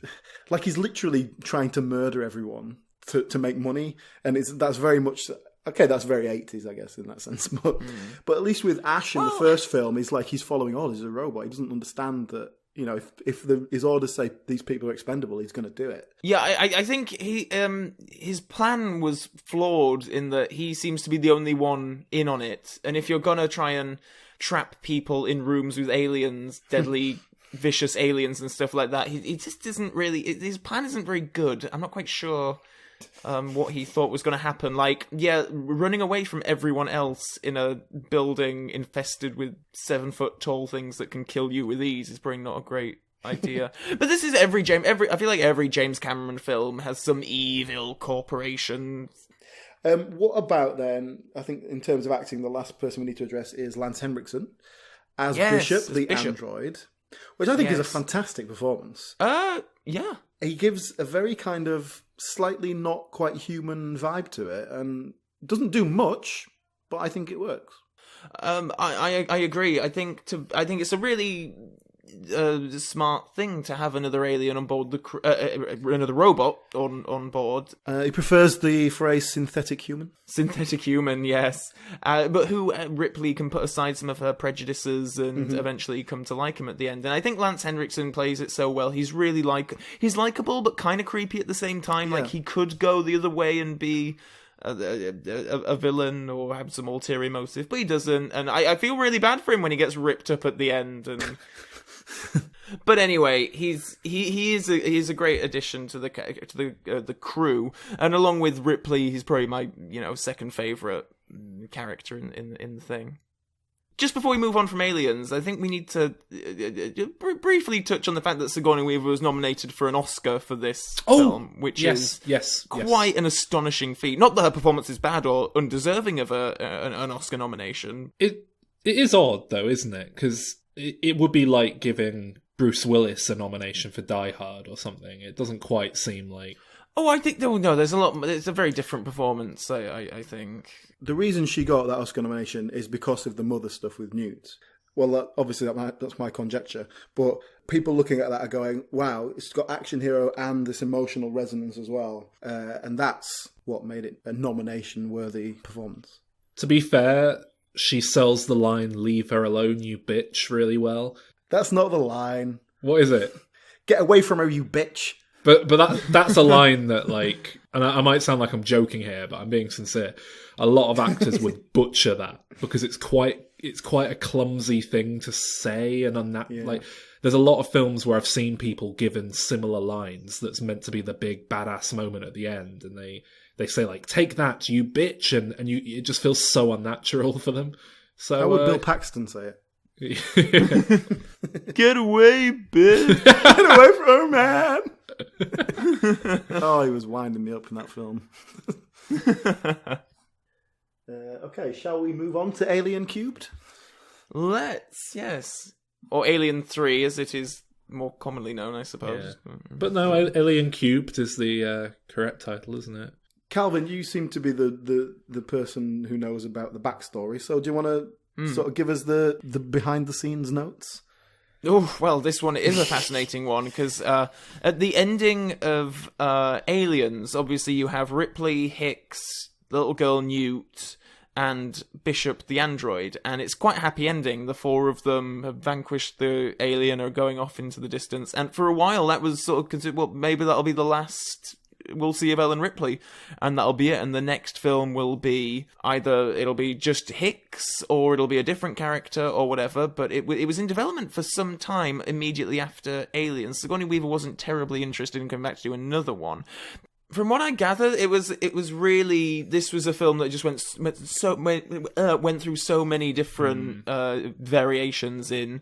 like he's literally trying to murder everyone to make money, and that's very much. Okay, that's very 80s, I guess, in that sense. But at least with Ash in the first film, he's like he's following orders as a robot. He doesn't understand that, if his orders say these people are expendable, he's going to do it. Yeah, I think his plan was flawed in that he seems to be the only one in on it. And if you're going to try and trap people in rooms with aliens, deadly, vicious aliens and stuff like that, he just isn't really... His plan isn't very good. I'm not quite sure... what he thought was going to happen. Like, running away from everyone else in a building infested with 7-foot tall things that can kill you with ease is probably not a great idea. But this is I feel like every James Cameron film has some evil corporation. What about then, I think in terms of acting, the last person we need to address is Lance Henriksen as Bishop, the android, which I think is a fantastic performance. Yeah. He gives a very kind of slightly not quite human vibe to it, and doesn't do much, but I think it works. I agree. I think it's a really smart thing to have another alien on board another robot on board. He prefers the phrase synthetic human. Synthetic human, yes. But who Ripley can put aside some of her prejudices and eventually come to like him at the end. And I think Lance Henriksen plays it so well. He's really he's likable, but kind of creepy at the same time. Yeah. Like, he could go the other way and be a villain or have some ulterior motive, but he doesn't. And I feel really bad for him when he gets ripped up at the end. And but anyway, he is a great addition to the crew, and along with Ripley, he's probably my second favorite character in the thing. Just before we move on from Aliens, I think we need to briefly touch on the fact that Sigourney Weaver was nominated for an Oscar for this film, which is quite an astonishing feat. Not that her performance is bad or undeserving of an Oscar nomination. It is odd, though, isn't it? Because it would be like giving Bruce Willis a nomination for Die Hard or something. It doesn't quite seem like... Oh, I think no. There's a lot. It's a very different performance. I think the reason she got that Oscar nomination is because of the mother stuff with Newt. Well, obviously that's my conjecture, but people looking at that are going, "Wow, it's got action hero and this emotional resonance as well," and that's what made it a nomination-worthy performance. To be fair, she sells the line "Leave her alone, you bitch" really well. That's not the line. What is it? Get away from her, you bitch. But that's a line that, like, and I might sound like I'm joking here, but I'm being sincere. A lot of actors would butcher that because it's quite a clumsy thing to say, and like, there's a lot of films where I've seen people given similar lines that's meant to be the big badass moment at the end, and they say like, "Take that, you bitch," and it just feels so unnatural for them. So how would Bill Paxton say it? Get away, bitch! Get away from her, man! Oh, he was winding me up in that film. Okay, shall we move on to Alien Cubed? Let's, yes. Or Alien 3, as it is more commonly known, I suppose. Yeah. But no, Alien Cubed is the correct title, isn't it? Calvin, you seem to be the person who knows about the backstory, so do you want to sort of give us the behind-the-scenes notes? Oh, well, this one is a fascinating one, because at the ending of Aliens, obviously you have Ripley, Hicks, the little girl Newt, and Bishop the android, and it's quite a happy ending. The four of them have vanquished the alien, are going off into the distance, and for a while that was sort of considered, well, maybe that'll be the last we'll see of Ellen Ripley, and that'll be it. And the next film will be either it'll be just Hicks, or it'll be a different character, or whatever. But it was in development for some time immediately after Aliens. Sigourney Weaver wasn't terribly interested in coming back to do another one. From what I gather, it was really, this was a film that just went through so many different variations in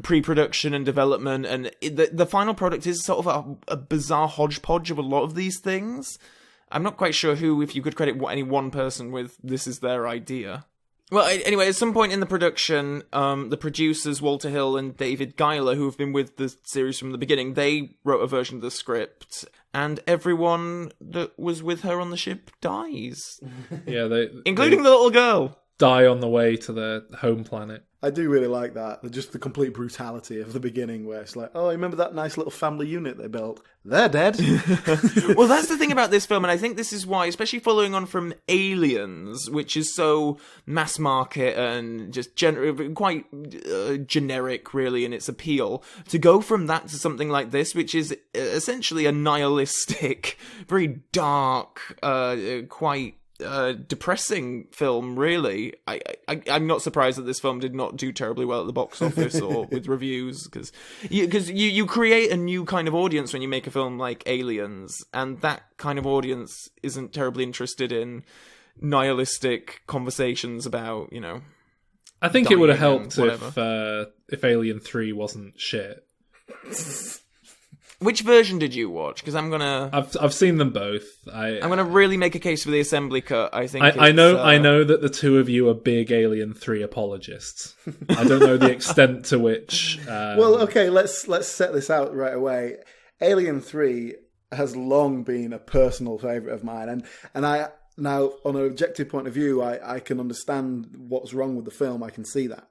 pre-production and development, and the final product is sort of a bizarre hodgepodge of a lot of these things. I'm not quite sure if you could credit any one person with this is their idea. Well, anyway, at some point in the production, the producers, Walter Hill and David Giler, who have been with the series from the beginning, they wrote a version of the script, and everyone that was with her on the ship dies. Yeah, including the little girl. Die on the way to their home planet. I do really like that. Just the complete brutality of the beginning, where it's like, oh, remember that nice little family unit they built? They're dead. Well, that's the thing about this film, and I think this is why, especially following on from Aliens, which is so mass market and just quite generic, really, in its appeal, to go from that to something like this, which is essentially a nihilistic, very dark, quite depressing film, really. I'm not surprised that this film did not do terribly well at the box office or with reviews, because you create a new kind of audience when you make a film like Aliens, and that kind of audience isn't terribly interested in nihilistic conversations about, I think it would have helped if Alien 3 wasn't shit. Which version did you watch? Because I've seen them both. I'm gonna really make a case for the assembly cut. I think I know that the two of you are big Alien 3 apologists. I don't know the extent to which. Well, okay, let's set this out right away. Alien 3 has long been a personal favourite of mine, and I now, on an objective point of view, I can understand what's wrong with the film. I can see that.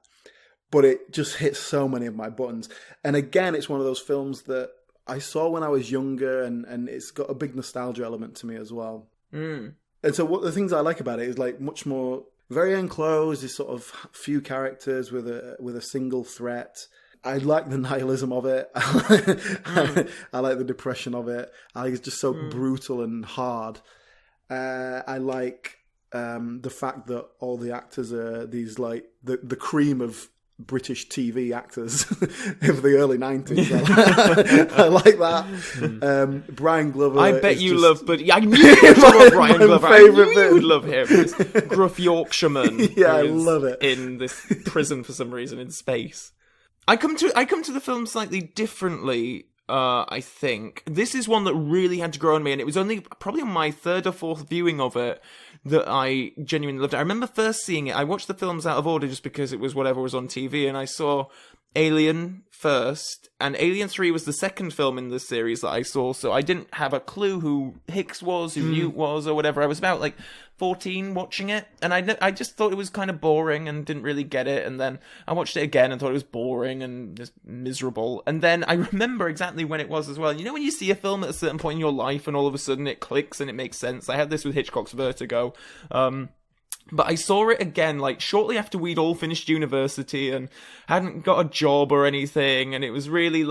but it just hits so many of my buttons. And again, it's one of those films that I saw when I was younger, and it's got a big nostalgia element to me as well. And so what the things I like about it is like much more very enclosed. There's sort of few characters with a single threat. I like the nihilism of it. I like the depression of it. I think it's just so brutal and hard. I like the fact that all the actors are these like the cream of British TV actors of the early 90s. I like that. Brian Glover. I bet you just... love, but I knew you would love Brian Glover. I knew bit. You would love him. This gruff Yorkshireman. Yeah, I love it. In this prison for some reason in space. I come to the film slightly differently. I think this is one that really had to grow on me, and it was only probably on my third or fourth viewing of it that I genuinely loved it. I remember first seeing it. I watched the films out of order just because it was whatever was on TV, and I saw Alien first, and Alien 3 was the second film in the series that I saw, so I didn't have a clue who Hicks was, who Newt was, or whatever. I was about, 14 watching it, and I just thought it was kind of boring and didn't really get it, and then I watched it again and thought it was boring and just miserable, and then I remember exactly when it was as well. You know when you see a film at a certain point in your life and all of a sudden it clicks and it makes sense? I had this with Hitchcock's Vertigo, but I saw it again, shortly after we'd all finished university and hadn't got a job or anything. And it was really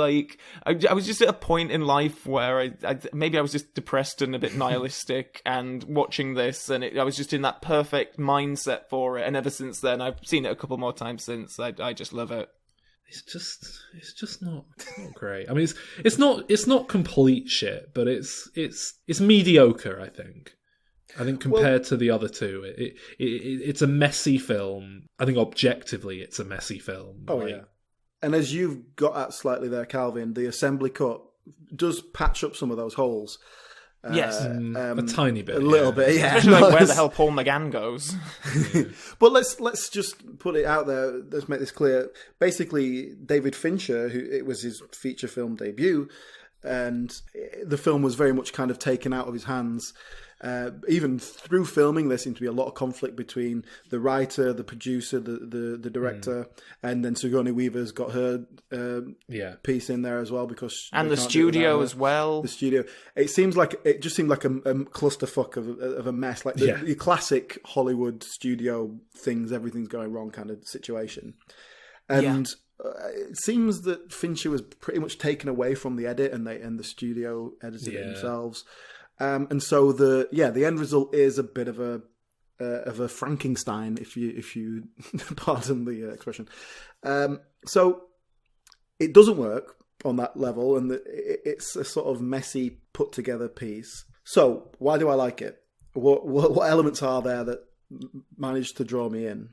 I was just at a point in life where maybe I was just depressed and a bit nihilistic and watching this. And I was just in that perfect mindset for it. And ever since then, I've seen it a couple more times since. I just love it. It's just not great. I mean, it's not complete shit, but it's mediocre, I think compared to the other two, it's a messy film. I think objectively it's a messy film. Oh, yeah. And as you've got at slightly there, Calvin, the assembly cut does patch up some of those holes. Yes. A tiny bit. A little bit, yeah. Especially where the hell Paul McGann goes. But let's just put it out there. Let's make this clear. Basically, David Fincher, it was his feature film debut, and the film was very much kind of taken out of his hands. Even through filming, there seemed to be a lot of conflict between the writer, the producer, the director, and then Sigourney Weaver's got her piece in there as well because and the studio as well. The studio. It just seemed like a clusterfuck of a mess, like the classic Hollywood studio things. Everything's going wrong kind of situation, and. It seems that Fincher was pretty much taken away from the edit, and the studio edited it themselves. And so the end result is a bit of a Frankenstein, if you pardon the expression. So it doesn't work on that level, and it's a sort of messy, put together piece. So why do I like it? What elements are there that managed to draw me in?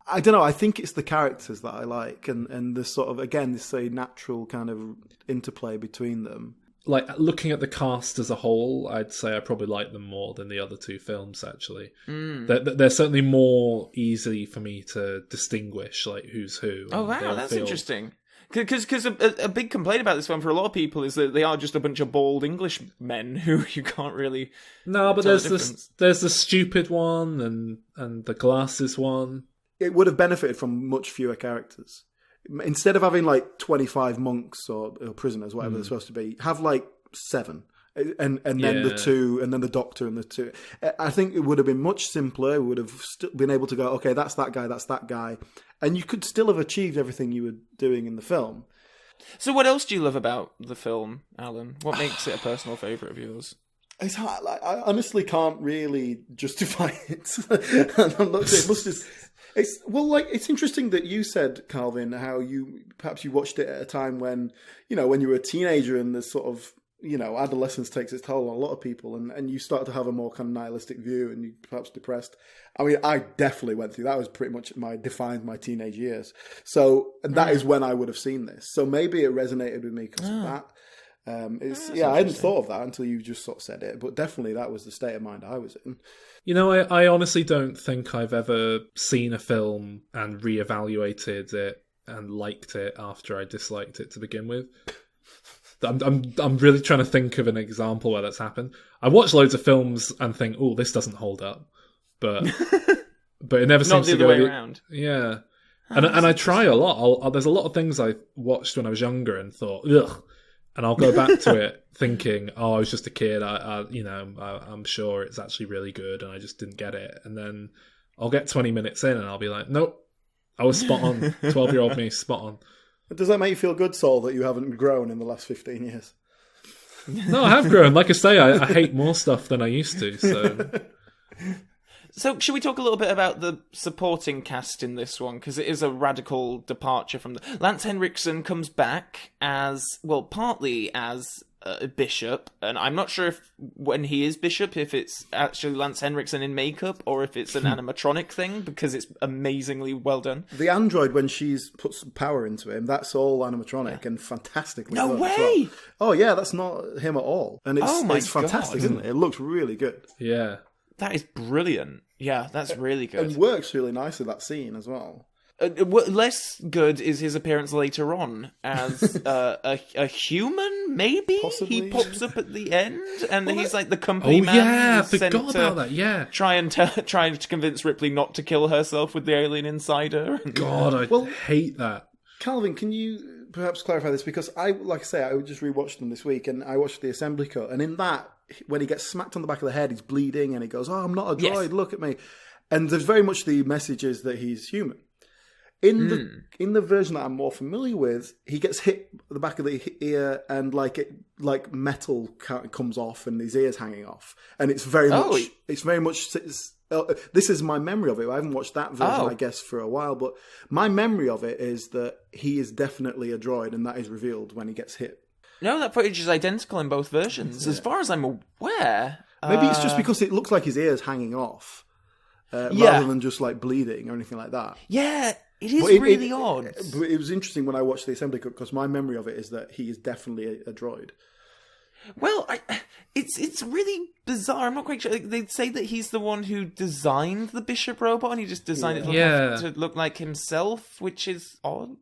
I don't know. I think it's the characters that I like, and the sort of, again, this natural kind of interplay between them. Looking at the cast as a whole, I'd say I probably like them more than the other two films, actually. They're certainly more easy for me to distinguish, who's who. Oh, wow, that's interesting. Because a big complaint about this film for a lot of people is that they are just a bunch of bald English men who you can't really... No, but there's the stupid one and the glasses one. It would have benefited from much fewer characters. Instead of having 25 monks or prisoners, whatever they're supposed to be, have 7, and then the 2, and then the doctor and the 2. I think it would have been much simpler. We would have still been able to go, okay, that's that guy, and you could still have achieved everything you were doing in the film. So, what else do you love about the film, Alan? What makes it a personal favourite of yours? It's hard. I honestly can't really justify it. I'm not saying it must just. It's interesting that you said, Calvin, how you watched it at a time when you were a teenager and the sort of, adolescence takes its toll on a lot of people, and you start to have a more kind of nihilistic view and you perhaps depressed. I mean, I definitely went through that. Was pretty much defined my teenage years. So, and that is when I would have seen this. So maybe it resonated with me because of that. I hadn't thought of that until you just sort of said it, but definitely that was the state of mind I was in. I honestly don't think I've ever seen a film and reevaluated it and liked it after I disliked it to begin with. I'm really trying to think of an example where that's happened. I watch loads of films and think, oh, this doesn't hold up, but it never seems to go the other way around. Yeah. And I try a lot. There's a lot of things I watched when I was younger and thought, ugh. And I'll go back to it thinking, oh, I was just a kid. I'm sure it's actually really good, and I just didn't get it. And then I'll get 20 minutes in, and I'll be like, nope, I was spot on. 12-year-old me, spot on. Does that make you feel good, Saul, that you haven't grown in the last 15 years? No, I have grown. Like I say, I hate more stuff than I used to. So should we talk a little bit about the supporting cast in this one? Because it is a radical departure from the... Lance Henriksen comes back as, well, partly as a bishop, and I'm not sure if when he is bishop, if it's actually Lance Henriksen in makeup, or if it's an animatronic thing, because it's amazingly well done. The android, when she's put some power into him, that's all animatronic and fantastically No done as way! well. Oh yeah, that's not him at all. And it's fantastic, isn't it? It looks really good. Yeah. That is brilliant. Yeah, that's really good. And works really nicely, that scene as well. Less good is his appearance later on as a human, maybe? Possibly. He pops up at the end, and he's like the company man. Oh yeah, I who's sent forgot about that, yeah. Trying to convince Ripley not to kill herself with the alien inside her. God, I hate that. Calvin, can you perhaps clarify this? Because I just rewatched them this week, and I watched the assembly cut, and in that, when he gets smacked on the back of the head, he's bleeding, and he goes, "Oh, I'm not a droid. Yes. Look at me." And there's very much the message is that he's human. In the version that I'm more familiar with, he gets hit the back of the ear, and like metal comes off, and his ear's hanging off, and it's very much. This is my memory of it. I haven't watched that version, I guess, for a while, but my memory of it is that he is definitely a droid, and that is revealed when he gets hit. No, that footage is identical in both versions, as far as I'm aware. Maybe it's just because it looks like his ear's hanging off, rather than just like bleeding or anything like that. Yeah, it is really odd. But it was interesting when I watched the assembly cut, because my memory of it is that he is definitely a droid. Well, it's really bizarre. I'm not quite sure. They say that he's the one who designed the Bishop robot, and he just designed it to look like himself, which is odd.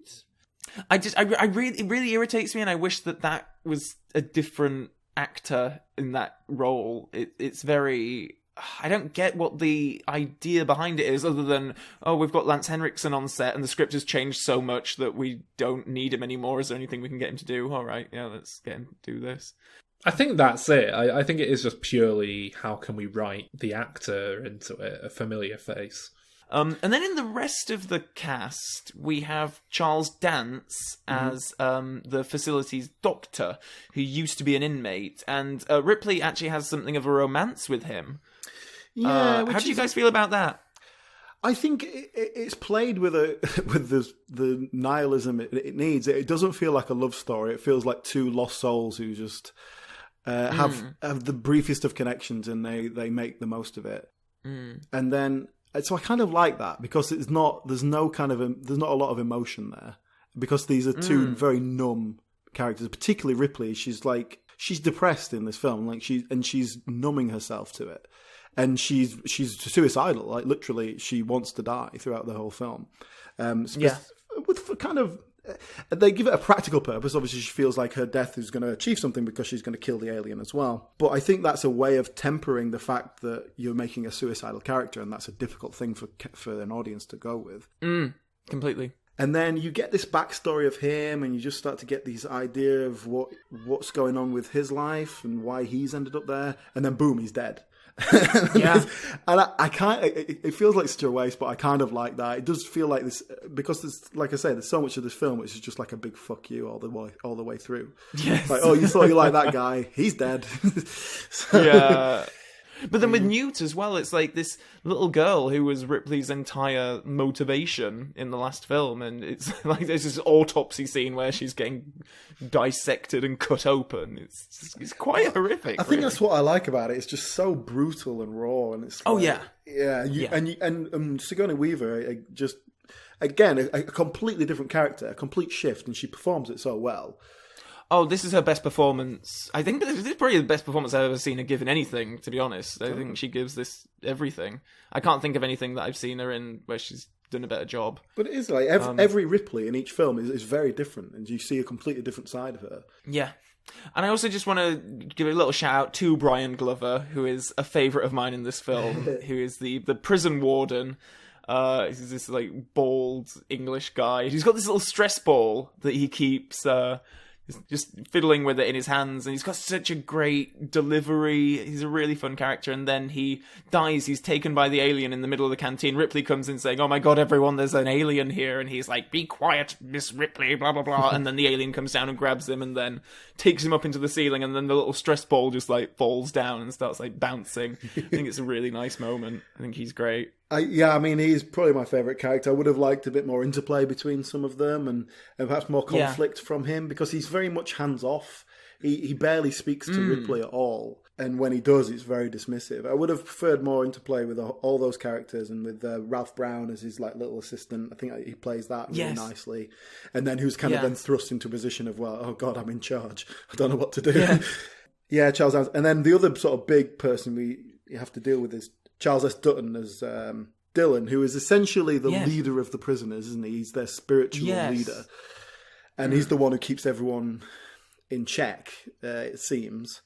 It really irritates me, and I wish that was a different actor in that role. It's very... I don't get what the idea behind it is, other than, we've got Lance Henriksen on set, and the script has changed so much that we don't need him anymore. Is there anything we can get him to do? All right, yeah, let's get him to do this. I think that's it. I think it is just purely how can we write the actor into it, a familiar face. And then in the rest of the cast, we have Charles Dance as the facility's doctor, who used to be an inmate, and Ripley actually has something of a romance with him. Yeah, how do you guys feel about that? I think it's played with the nihilism it needs. It doesn't feel like a love story. It feels like two lost souls who just have the briefest of connections, and they make the most of it. And then, so I kind of like that, because there's not a lot of emotion there, because these are two very numb characters. Particularly Ripley, she's depressed in this film, she's numbing herself to it. And she's suicidal, like literally, she wants to die throughout the whole film. With kind of, they give it a practical purpose. Obviously, she feels like her death is going to achieve something because she's going to kill the alien as well. But I think that's a way of tempering the fact that you're making a suicidal character, and that's a difficult thing for an audience to go with. Completely. And then you get this backstory of him, and you just start to get this idea of what's going on with his life and why he's ended up there. And then boom, he's dead. Yeah, and I can't. It feels like such a waste, but I kind of like that. It does feel like this, because there's, like I say, there's so much of this film which is just like a big fuck you all the way through. Yes. Like, you thought you liked that guy, he's dead. Yeah. But then with Newt as well, it's like this little girl who was Ripley's entire motivation in the last film, and it's like there's this autopsy scene where she's getting dissected and cut open. It's quite horrific. I think that's what I like about it. It's just so brutal and raw, and it's and Sigourney Weaver just again a completely different character, a complete shift, and she performs it so well. Oh, this is her best performance. I think this is probably the best performance I've ever seen her give in anything, to be honest. I think she gives this everything. I can't think of anything that I've seen her in where she's done a better job. But it is like every Ripley in each film is very different, and you see a completely different side of her. Yeah. And I also just want to give a little shout out to Brian Glover, who is a favourite of mine in this film, who is the prison warden. He's this like bald English guy. He's got this little stress ball that he keeps just fiddling with it in his hands, and he's got such a great delivery. He's a really fun character, and then he dies. He's taken by the alien in the middle of the canteen. Ripley comes in saying, "Oh my god, everyone, there's an alien here," and he's like, "Be quiet, Miss Ripley, blah blah blah," and then the alien comes down and grabs him and then takes him up into the ceiling, and then the little stress ball just like falls down and starts like bouncing. I think it's a really nice moment. I think he's great. He's probably my favourite character. I would have liked a bit more interplay between some of them and perhaps more conflict from him, because he's very much hands-off. He barely speaks to Ripley at all, and when he does, it's very dismissive. I would have preferred more interplay with all those characters, and with Ralph Brown as his like little assistant. I think he plays that really nicely. And then who's kind of then thrust into a position of, well, oh God, I'm in charge. I don't know what to do. Yeah, Charles Dance. And then the other sort of big person we have to deal with is Charles S. Dutton as Dylan, who is essentially the leader of the prisoners, isn't he? He's their spiritual leader. And he's the one who keeps everyone in check, it seems.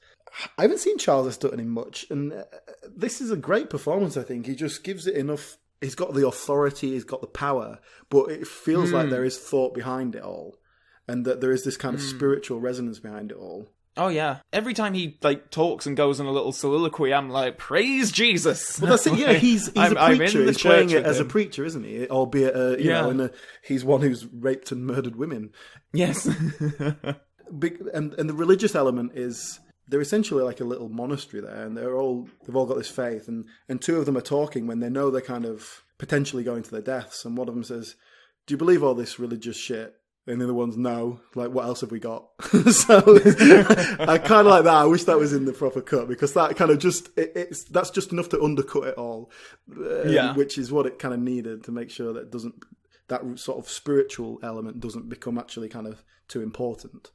I haven't seen Charles S. Dutton in much, and this is a great performance, I think. He just gives it enough. He's got the authority, he's got the power, but it feels like there is thought behind it all, and that there is this kind of spiritual resonance behind it all. Oh yeah! Every time he like talks and goes on a little soliloquy, I'm like, "Praise Jesus!" Well, that's it. Yeah, he's a preacher. He's playing it as a preacher, isn't he? Albeit, you know, he's one who's raped and murdered women. Yes. And the religious element is they're essentially like a little monastery there, and they've all got this faith, and two of them are talking when they know they're kind of potentially going to their deaths, and one of them says, "Do you believe all this religious shit?" And the other one's, "No. Like, what else have we got?" So I kind of like that. I wish that was in the proper cut, because that kind of that's just enough to undercut it all. Which is what it kind of needed to make sure that that sort of spiritual element doesn't become actually kind of too important.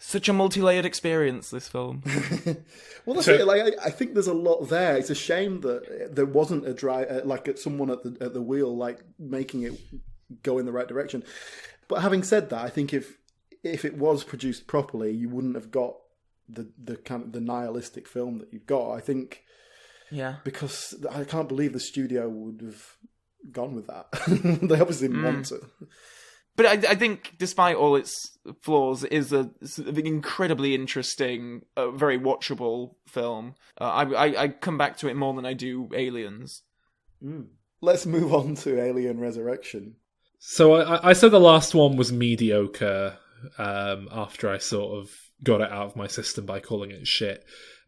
Such a multi-layered experience, this film. Well, that's it. Like, I think there's a lot there. It's a shame that there wasn't someone at the wheel, like making it go in the right direction. But having said that, I think if it was produced properly, you wouldn't have got the kind of the nihilistic film that you've got. I think, because I can't believe the studio would have gone with that. They obviously didn't want to. But I think, despite all its flaws, it is an incredibly interesting, very watchable film. I come back to it more than I do Aliens. Let's move on to Alien Resurrection. So I said the last one was mediocre after I sort of got it out of my system by calling it shit.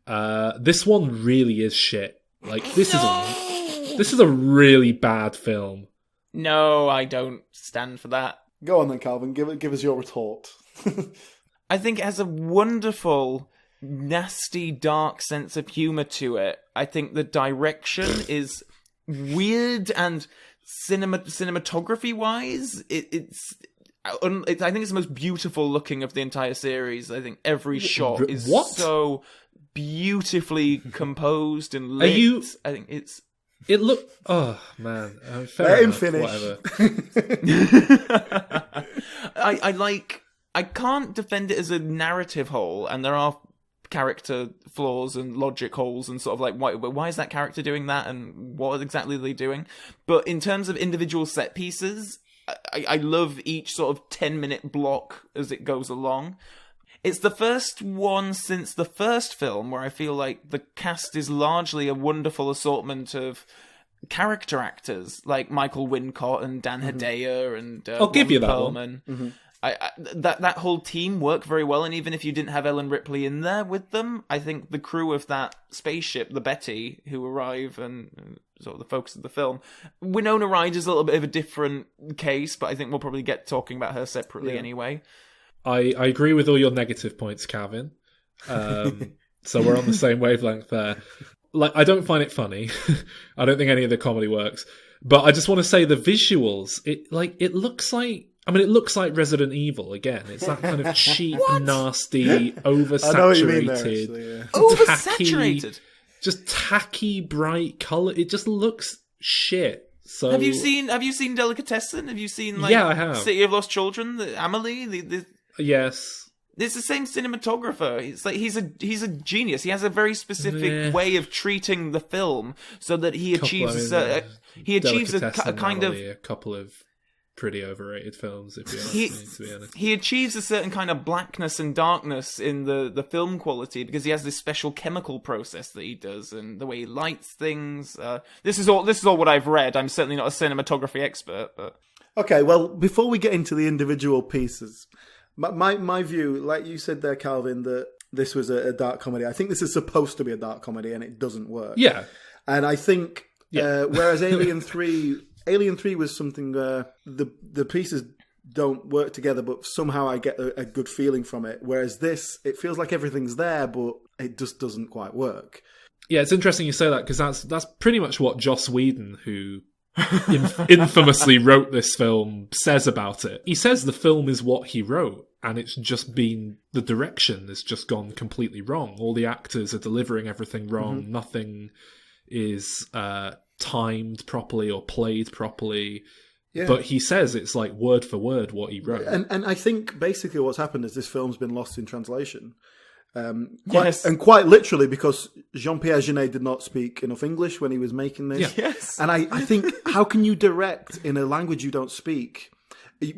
This one really is shit. Like, this is a really bad film. No, I don't stand for that. Go on then, Calvin. Give us your retort. I think it has a wonderful, nasty, dark sense of humour to it. I think the direction is weird, and cinematography-wise, I think it's the most beautiful looking of the entire series. I think every shot is so beautifully composed and lit. I think it's... It looked... Oh, man. Let him finish. Whatever. I can't defend it as a narrative whole, and there are character flaws and logic holes and sort of like, why is that character doing that, and what exactly are they doing? But in terms of individual set pieces, I love each sort of 10-minute block as it goes along. It's the first one since the first film where I feel like the cast is largely a wonderful assortment of character actors, like Michael Wincott and Dan Hedaya and I'll give you that Perlman. one. That whole team work very well, and even if you didn't have Ellen Ripley in there with them, I think the crew of that spaceship, the Betty, who arrive and sort of the focus of the film. Winona Ryder's a little bit of a different case, but I think we'll probably get talking about her separately anyway. I agree with all your negative points, Calvin. So we're on the same wavelength there. Like, I don't find it funny. I don't think any of the comedy works. But I just want to say the visuals, it looks like Resident Evil again. It's that kind of cheap, nasty, oversaturated, I know what you mean there, actually, yeah. Oversaturated. Just tacky, bright colour. It just looks shit. So have you seen Delicatessen? Have you seen I have. City of Lost Children? Amelie? Yes. It's the same cinematographer. It's like he's a genius. He has a very specific way of treating the film so that he achieves a kind of a couple of pretty overrated films, if you ask me, to be honest. He achieves a certain kind of blackness and darkness in the film quality because he has this special chemical process that he does and the way he lights things. This is all what I've read. I'm certainly not a cinematography expert, but okay. Well, before we get into the individual pieces. My view, like you said there, Calvin, that this was a dark comedy. I think this is supposed to be a dark comedy, and it doesn't work. Yeah, and I think whereas Alien 3 was something the pieces don't work together, but somehow I get a good feeling from it. Whereas this, it feels like everything's there, but it just doesn't quite work. Yeah, it's interesting you say that because that's pretty much what Joss Whedon, who infamously wrote this film, says about it. He says the film is what he wrote, and it's just been the direction has just gone completely wrong. All the actors are delivering everything wrong. Mm-hmm. Nothing is timed properly or played properly. Yeah. But he says it's like word for word what he wrote. And I think basically what's happened is this film's been lost in translation. Quite literally, because Jean-Pierre Jeunet did not speak enough English when he was making this. Yeah. Yes. And I think, how can you direct in a language you don't speak?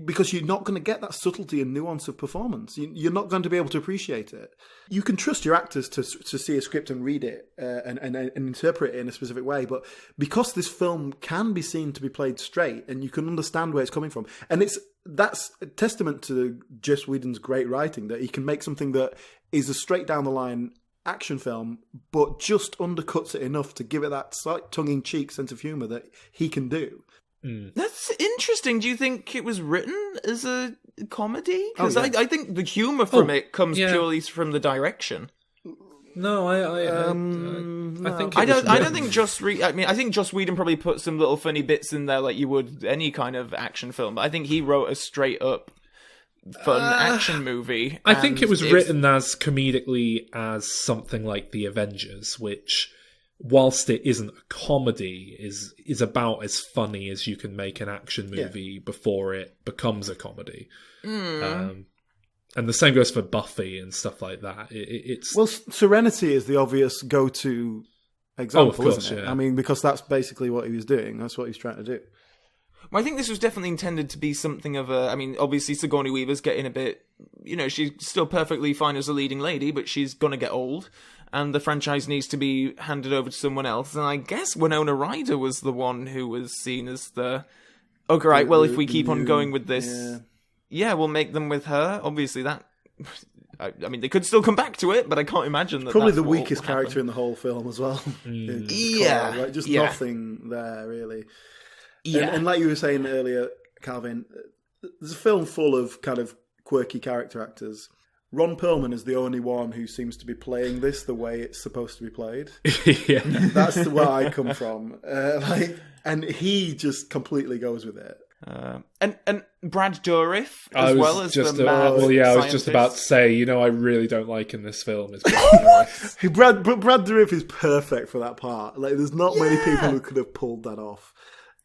Because you're not going to get that subtlety and nuance of performance. You're not going to be able to appreciate it. You can trust your actors to see a script and read it and interpret it in a specific way. But because this film can be seen to be played straight and you can understand where it's coming from. And that's a testament to Joss Whedon's great writing, that he can make something that is a straight down the line action film, but just undercuts it enough to give it that slight tongue-in-cheek sense of humour that he can do. That's interesting. Do you think it was written as a comedy? Because I think the humour from it comes purely from the direction. No, I think I don't think Joss. I think Joss Whedon probably put some little funny bits in there, like you would any kind of action film. But I think he wrote a straight up fun action movie. I think it was written as comedically as something like The Avengers, which, whilst it isn't a comedy, is about as funny as you can make an action movie before it becomes a comedy. And the same goes for Buffy and stuff like that. Well, Serenity is the obvious go-to example, of course, isn't it? Yeah. I mean, because that's basically what he was doing. That's what he's trying to do. Well, I think this was definitely intended to be something of a... I mean, obviously Sigourney Weaver's getting a bit... she's still perfectly fine as a leading lady, but she's going to get old. And the franchise needs to be handed over to someone else. And I guess Winona Ryder was the one who was seen as the... Okay, right, well, if we keep on going with this... Yeah, we'll make them with her. Obviously, that... I mean, they could still come back to it, but I can't imagine that. Probably the weakest character in the whole film as well. Yeah. Right? Just nothing there, really. Yeah. And like you were saying earlier, Calvin, there's a film full of kind of quirky character actors. Ron Perlman is the only one who seems to be playing this the way it's supposed to be played. Yeah. That's where I come from. And he just completely goes with it. And Brad Dourif as well as the mad I was just about to say, I really don't like in this film is Brad Dourif. Brad Dourif is perfect for that part. Like, there's not many people who could have pulled that off.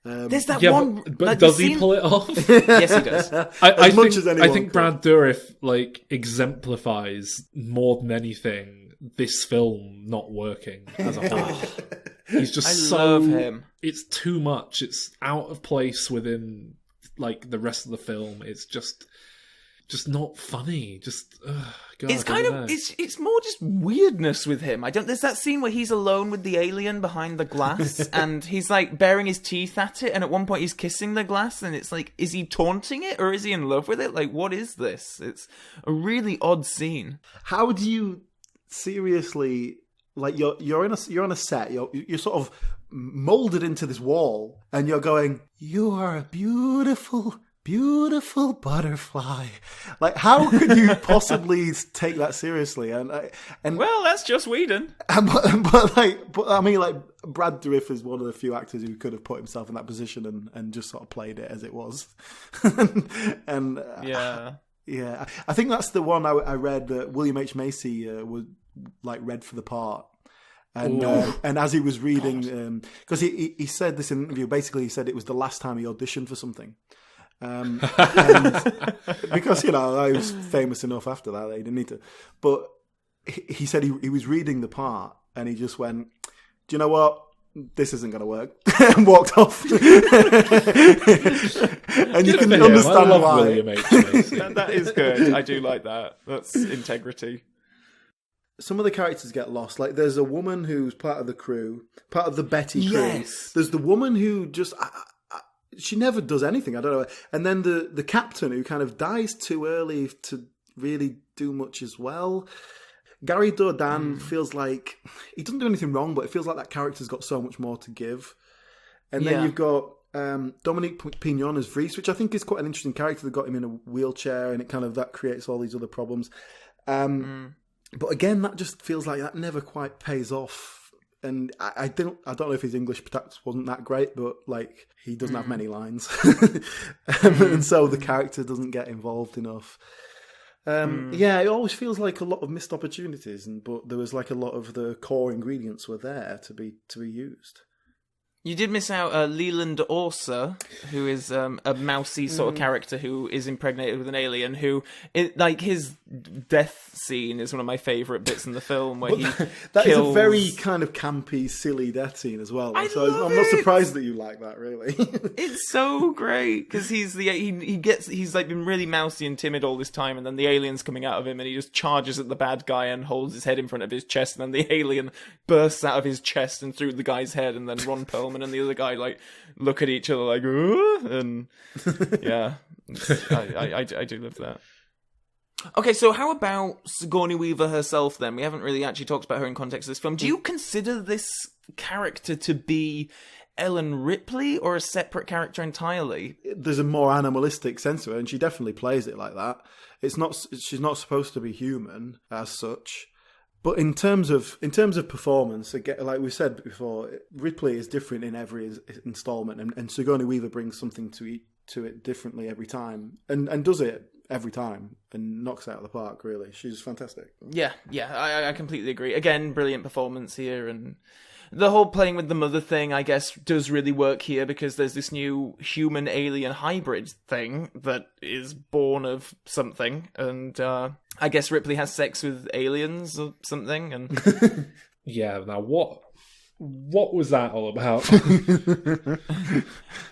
There's that one, but does he pull it off? Yes, he does. I think Brad Dourif exemplifies more than anything this film not working as a whole. He's just love him. It's too much. It's out of place within the rest of the film. It's just not funny. It's kind of it's more just weirdness with him. There's that scene where he's alone with the alien behind the glass and he's baring his teeth at it, and at one point he's kissing the glass, and it's like, is he taunting it or is he in love with it? Like, what is this? It's a really odd scene. How do you seriously, you're on a set, you're sort of molded into this wall, and you're going, you are a beautiful butterfly. Like, how could you possibly take that seriously? And well, that's Joss Whedon. But I mean, Brad Dourif is one of the few actors who could have put himself in that position and just sort of played it as it was. and yeah, I think that's the one I read that William H. Macy was read for the part. And as he was reading, because he said this in an interview, basically he said it was the last time he auditioned for something. And because, I was famous enough after that he didn't need to. But he said he was reading the part and he just went, do you know what? This isn't going to work. And walked off. And you can understand why. William H. Macy. That is good. I do like that. That's integrity. Some of the characters get lost. Like, there's a woman who's part of the crew, part of the Betty crew. Yes. There's the woman who just... she never does anything. I don't know. And then the captain who kind of dies too early to really do much as well. Gary Dourdan feels like... He doesn't do anything wrong, but it feels like that character's got so much more to give. And then you've got Dominique Pignon as Vries, which I think is quite an interesting character. They've got him in a wheelchair, and that creates all these other problems. But again, that just feels like that never quite pays off. And I don't know if his English perhaps wasn't that great, but like he doesn't have many lines, and so the character doesn't get involved enough. Yeah, it always feels like a lot of missed opportunities, but there was like a lot of the core ingredients were there to be used. You did miss out Leland Orser, who is a mousy sort of character who is impregnated with an alien. His death scene is one of my favourite bits in the film, where that is a very kind of campy, silly death scene as well. I'm not surprised that you like that. Really, it's so great because he's like been really mousy and timid all this time, and then the alien's coming out of him, and he just charges at the bad guy and holds his head in front of his chest, and then the alien bursts out of his chest and through the guy's head, and then Ron Perlman and the other guy like look at each other like, and yeah, I do love that. Okay, so how about Sigourney Weaver herself then? We haven't really actually talked about her in context of this film. Do you consider this character to be Ellen Ripley or a separate character entirely? There's a more animalistic sense to her, and she definitely plays it like that. She's not supposed to be human as such. But in terms of performance, again, like we said before, Ripley is different in every installment, and Sigourney Weaver brings something to it differently every time, and does it every time, and knocks it out of the park, really. She's fantastic. Yeah, I completely agree. Again, brilliant performance here, and the whole playing with the mother thing, I guess, does really work here because there's this new human-alien hybrid thing that is born of something, and I guess Ripley has sex with aliens or something, and... Yeah, now what was that all about?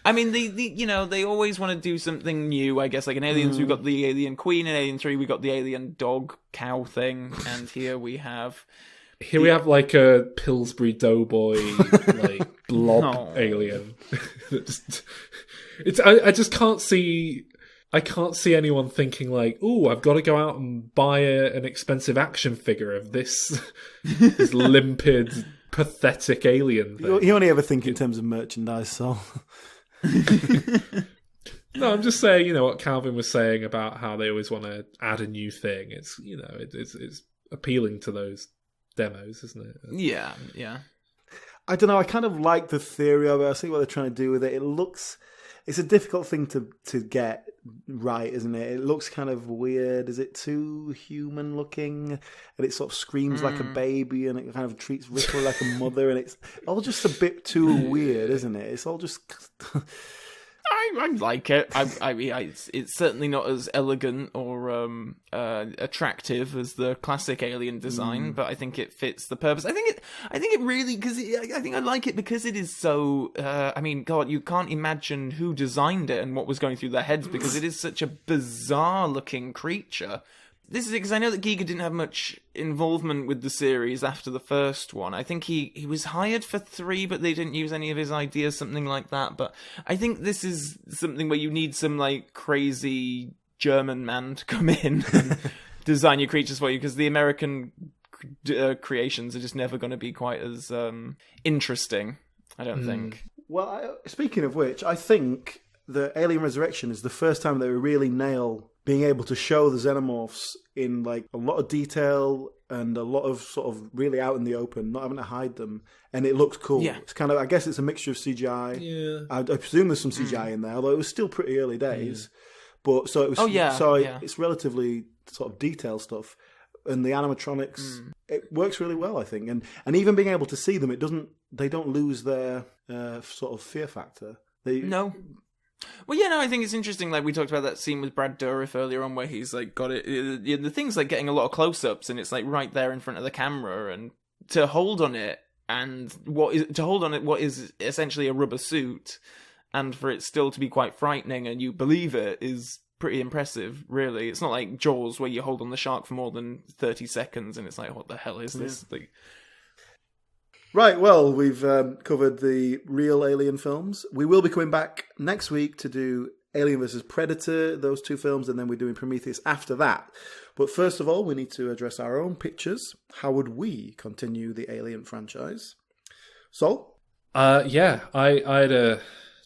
I mean, they always want to do something new, I guess. Like in Aliens, we've got the alien queen. In Alien 3, we got the alien dog cow thing. And here we have... we have like a Pillsbury Doughboy, like blob alien. I just can't see... I can't see anyone thinking like, "Ooh, I've got to go out and buy an expensive action figure of this limpid, pathetic alien thing." You only ever think in terms of merchandise, so... No, I'm just saying, what Calvin was saying about how they always want to add a new thing. It's, it's appealing to those demos, isn't it? Yeah. I don't know, I kind of like the theory of it. I see what they're trying to do with it. It's a difficult thing to get right, isn't it? It looks kind of weird. Is it too human looking? And it sort of screams like a baby, and it kind of treats Ripley like a mother, and it's all just a bit too weird, isn't it? It's all just... I like it. It's certainly not as elegant or attractive as the classic Alien design, but I think it fits the purpose. I think it really, because I think I like it because it is so. God, you can't imagine who designed it and what was going through their heads because it is such a bizarre looking creature. This is because I know that Giger didn't have much involvement with the series after the first one. I think he was hired for 3, but they didn't use any of his ideas, something like that. But I think this is something where you need some like crazy German man to come in and design your creatures for you, because the American creations are just never going to be quite as interesting, I don't think. Well, speaking of which, I think the Alien Resurrection is the first time they really nail being able to show the xenomorphs in like a lot of detail and a lot of sort of really out in the open, not having to hide them, and it looks cool. Yeah. It's kind of, I guess it's a mixture of CGI. Yeah. I presume there's some CGI in there, although it was still pretty early days. But so it was. It's relatively sort of detailed stuff, and the animatronics it works really well, I think, and even being able to see them, they don't lose their sort of fear factor. No. Well, yeah, no, I think it's interesting. Like we talked about that scene with Brad Dourif earlier on, where he's like got it. The thing's like getting a lot of close-ups, and it's like right there in front of the camera, and to hold on it, what is essentially a rubber suit, and for it still to be quite frightening, and you believe it, is pretty impressive. Really, it's not like Jaws where you hold on the shark for more than 30 seconds, and it's like, what the hell is this? Like, Right, well, we've covered the real Alien films. We will be coming back next week to do Alien vs. Predator, those two films, and then we're doing Prometheus after that. But first of all, we need to address our own pictures. How would we continue the Alien franchise? Sol? Yeah, I had a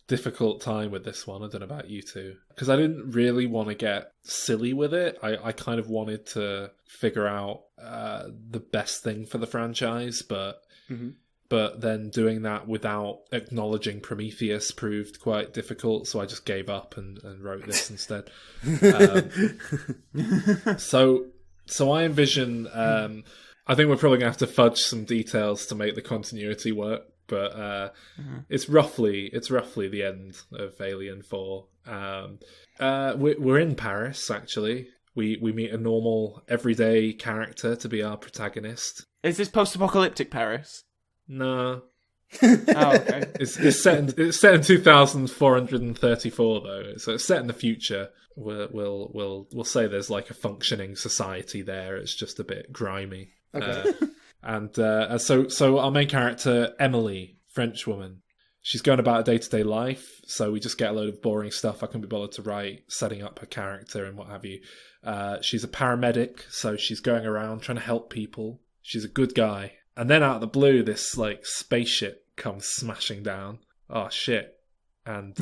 difficult time with this one. I don't know about you two. Because I didn't really want to get silly with it. I kind of wanted to figure out the best thing for the franchise, but then doing that without acknowledging Prometheus proved quite difficult, so I just gave up and wrote this instead. So I envision... I think we're probably going to have to fudge some details to make the continuity work, but it's roughly the end of Alien 4. We're in Paris, actually. We meet a normal, everyday character to be our protagonist. is this post-apocalyptic Paris? No. Oh, okay. It's set in 2434 though, so it's set in the future. We'll say there's like a functioning society there. It's just a bit grimy. Okay. So our main character, Emily, French woman, she's going about her day-to-day life. So we just get a load of boring stuff I can be bothered to write, setting up her character and what have you. She's a paramedic, so she's going around trying to help people. She's a good guy. And then out of the blue, this like spaceship comes smashing down. Oh shit! And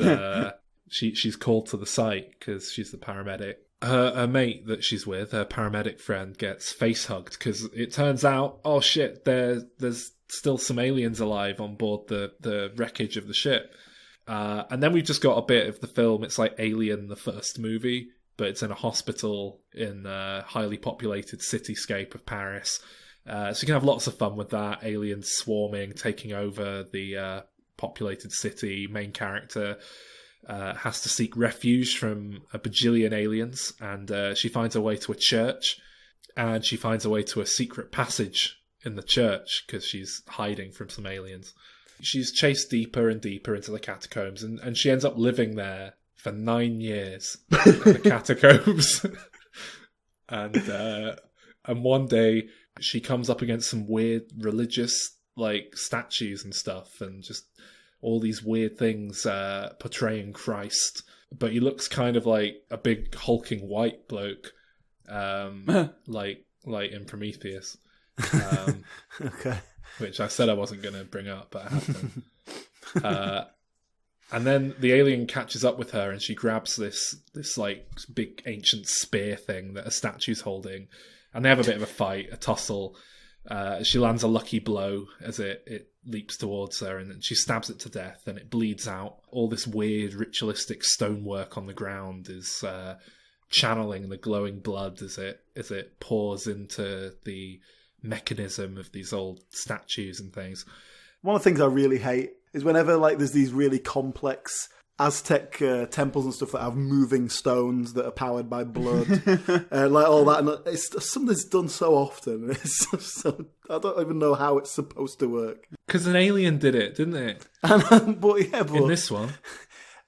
she's called to the site because she's the paramedic. Her mate that she's with, her paramedic friend, gets face hugged because it turns out, oh shit, there's still some aliens alive on board the wreckage of the ship. And then we've just got a bit of the film. It's like Alien, the first movie, but it's in a hospital in a highly populated cityscape of Paris. So you can have lots of fun with that. Aliens swarming, taking over the populated city. Main character has to seek refuge from a bajillion aliens, and she finds her way to a church, and she finds her way to a secret passage in the church because she's hiding from some aliens. She's chased deeper and deeper into the catacombs, and she ends up living there for 9 years in the catacombs. And one day she comes up against some weird religious like statues and stuff, and just all these weird things portraying Christ, but he looks kind of like a big hulking white bloke, like in Prometheus. Okay. Which I said I wasn't going to bring up, but I have done. And then the alien catches up with her, and she grabs this like big ancient spear thing that a statue's holding, and they have a bit of a fight, a tussle. She lands a lucky blow as it leaps towards her, and then she stabs it to death, and it bleeds out. All this weird ritualistic stonework on the ground is channeling the glowing blood as it pours into the mechanism of these old statues and things. One of the things I really hate is whenever like there's these really complex Aztec temples and stuff that have moving stones that are powered by blood, like all that. And it's something that's done so often. I don't even know how it's supposed to work. Because an alien did it, didn't it? But in this one,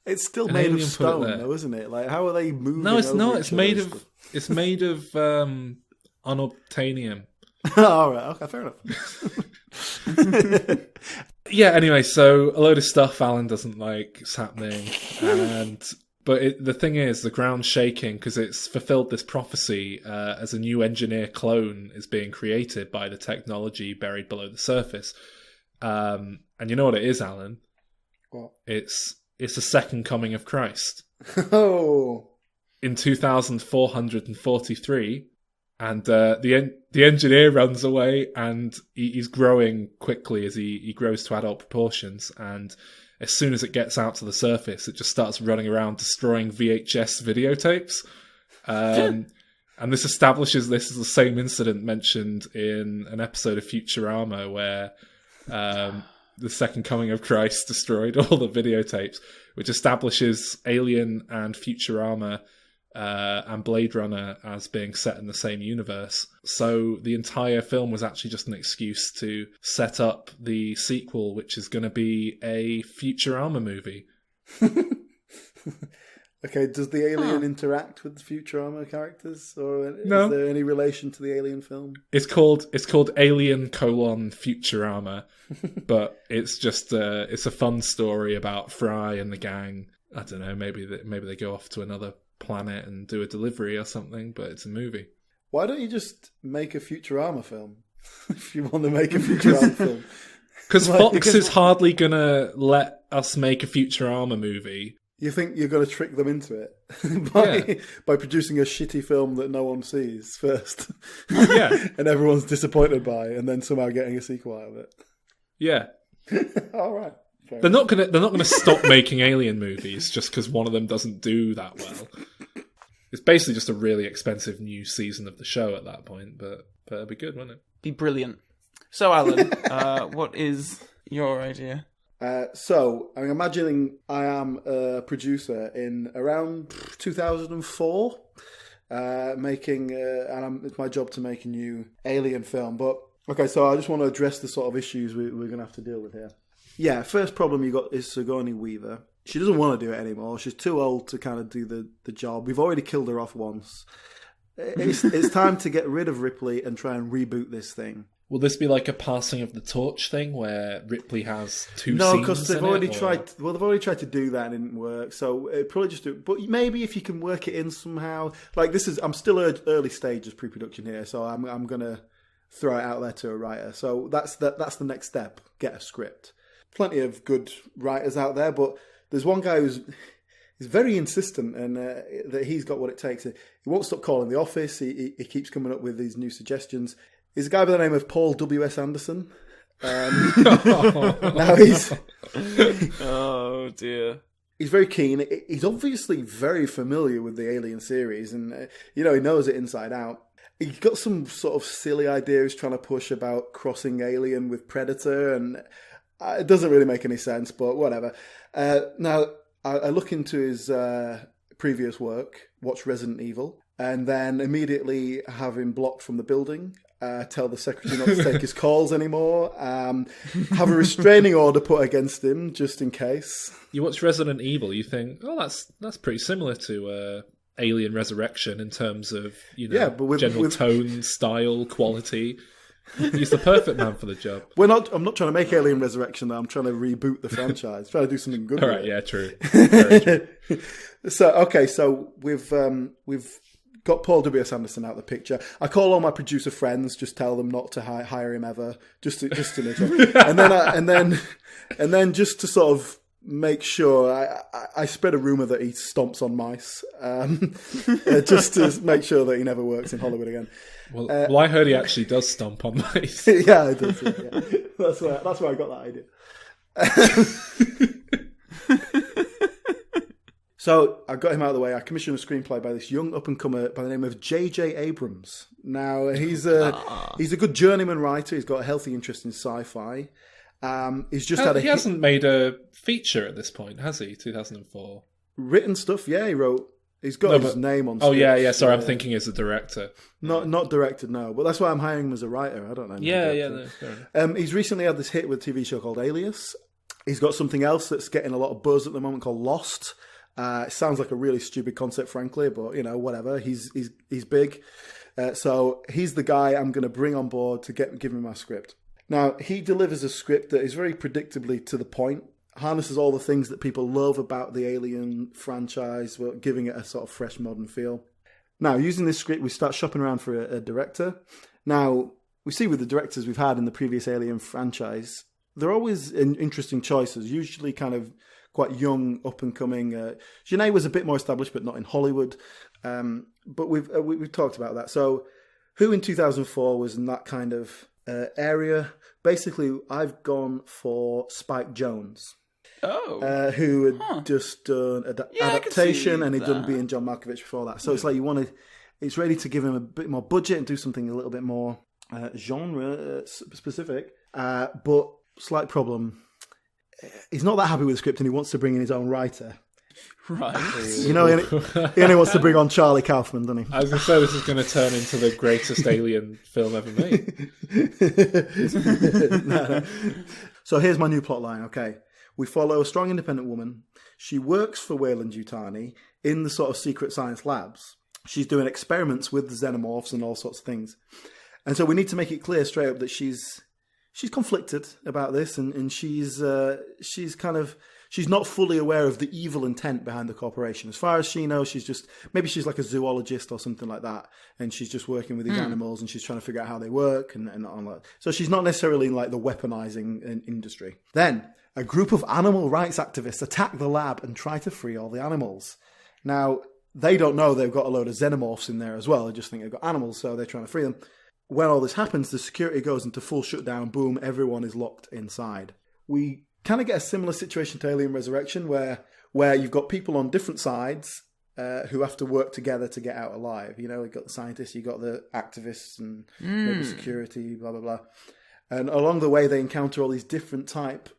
it's still made of stone, though, isn't it? Like, how are they moving? No, it's not. It's made of unobtainium. All right. Okay. Fair enough. Yeah, anyway, so a load of stuff Alan doesn't like is happening, but the thing is, the ground's shaking because it's fulfilled this prophecy as a new engineer clone is being created by the technology buried below the surface. And you know what it is, Alan? What? It's a second coming of Christ. Oh. In 2443. And the engineer runs away, and he's growing quickly as he grows to adult proportions. And as soon as it gets out to the surface, it just starts running around destroying VHS videotapes. And this establishes this as the same incident mentioned in an episode of Futurama where the Second Coming of Christ destroyed all the videotapes, which establishes Alien and Futurama and Blade Runner as being set in the same universe. So the entire film was actually just an excuse to set up the sequel, which is going to be a Futurama movie. Okay, does the alien interact with the Futurama characters, or No. is there any relation to the Alien film? It's called Alien: Futurama, but it's just it's a fun story about Fry and the gang. I don't know, maybe they go off to another planet and do a delivery or something, but it's a movie. Why don't you just make a Futurama film if you want to make a Futurama film? Because Fox is hardly gonna let us make a Futurama movie. You think you're going to trick them into it by producing a shitty film that no one sees first, and everyone's disappointed by, and then somehow getting a sequel out of it. Yeah. All right. They're not gonna stop making Alien movies just because one of them doesn't do that well. It's basically just a really expensive new season of the show at that point, but it'd be good, wouldn't it? Be brilliant. So, Alan, what is your idea? So, I'm imagining I am a producer in around 2004, making, and it's my job to make a new Alien film. But, okay, so I just want to address the sort of issues we're going to have to deal with here. Yeah, first problem you got is Sigourney Weaver. She doesn't want to do it anymore. She's too old to kind of do the job. We've already killed her off once. It's time to get rid of Ripley and try and reboot this thing. Will this be like a passing of the torch thing where Ripley has two No, scenes because they've in already it, tried. Well, they've already tried to do that and it didn't work. So it probably just do. But maybe if you can work it in somehow, like this is. I'm still early stages pre-production here, so I'm gonna throw it out there to a writer. So that's the next step. Get a script. Plenty of good writers out there, but there's one guy who's very insistent and that he's got what it takes. He won't stop calling the office. He keeps coming up with these new suggestions. He's a guy by the name of Paul W.S. Anderson. Now he's... Oh, dear. He's very keen. He's obviously very familiar with the Alien series and, he knows it inside out. He's got some sort of silly idea he's trying to push about crossing Alien with Predator, and it doesn't really make any sense, but whatever. Now, I look into his previous work, watch Resident Evil, and then immediately have him blocked from the building. Tell the secretary not to take his calls anymore. Have a restraining order put against him, just in case. You watch Resident Evil, you think, oh, that's pretty similar to Alien Resurrection in terms of but general tone, style, quality. He's the perfect man for the job. I'm not trying to make Alien Resurrection, though. I'm trying to reboot the franchise. Trying to do something good. All with right, it. yeah, true. Very true. So we've got Paul W.S. Anderson out of the picture. I call all my producer friends, just tell them not to hire him ever, just to make sure. and then just to sort of make sure, I spread a rumor that he stomps on mice, just to make sure that he never works in Hollywood again. Well, I heard he actually does stomp on mice. Yeah, I did. Yeah. That's where I got that idea. So I got him out of the way. I commissioned a screenplay by this young up-and-comer by the name of J.J. Abrams. Now, he's a good journeyman writer. He's got a healthy interest in sci-fi. He's just had he hasn't made a feature at this point, has he? 2004. Written stuff, yeah. He's got his name on. Oh yeah. Sorry, I'm thinking as a director. Not directed, no. But that's why I'm hiring him as a writer. I don't know. No, fair enough. He's recently had this hit with a TV show called Alias. He's got something else that's getting a lot of buzz at the moment called Lost. It sounds like a really stupid concept, frankly, but whatever. He's big, so he's the guy I'm going to bring on board to give him my script. Now he delivers a script that is very predictably to the point, harnesses all the things that people love about the Alien franchise, but giving it a sort of fresh, modern feel. Now, using this script, we start shopping around for a director. Now, we see with the directors we've had in the previous Alien franchise, they're always interesting choices, usually kind of quite young, up-and-coming. Janae was a bit more established, but not in Hollywood. But we've talked about that. So who in 2004 was in that kind of area? Basically, I've gone for Spike Jonze. Oh. Who had just done adaptation, and he'd done Being John Malkovich before that. So it's like it's ready to give him a bit more budget and do something a little bit more genre specific. But slight problem, he's not that happy with the script and he wants to bring in his own writer. Right. You know, he only wants to bring on Charlie Kaufman, doesn't he? I was going to say this is going to turn into the greatest alien film ever made. No. So here's my new plot line, okay. We follow a strong independent woman. She works for Weyland-Yutani in the sort of secret science labs. She's doing experiments with the xenomorphs and all sorts of things. And so we need to make it clear straight up that she's conflicted about this, and she's not fully aware of the evil intent behind the corporation. As far as she knows, maybe she's like a zoologist or something like that, and she's just working with these animals, and she's trying to figure out how they work and all that. So she's not necessarily in like the weaponizing industry. Then a group of animal rights activists attack the lab and try to free all the animals. Now, they don't know they've got a load of xenomorphs in there as well. They just think they've got animals, so they're trying to free them. When all this happens, the security goes into full shutdown. Boom, everyone is locked inside. We kind of get a similar situation to Alien Resurrection, where you've got people on different sides who have to work together to get out alive. You know, you've got the scientists, you've got the activists, and maybe security, blah, blah, blah. And along the way, they encounter all these different types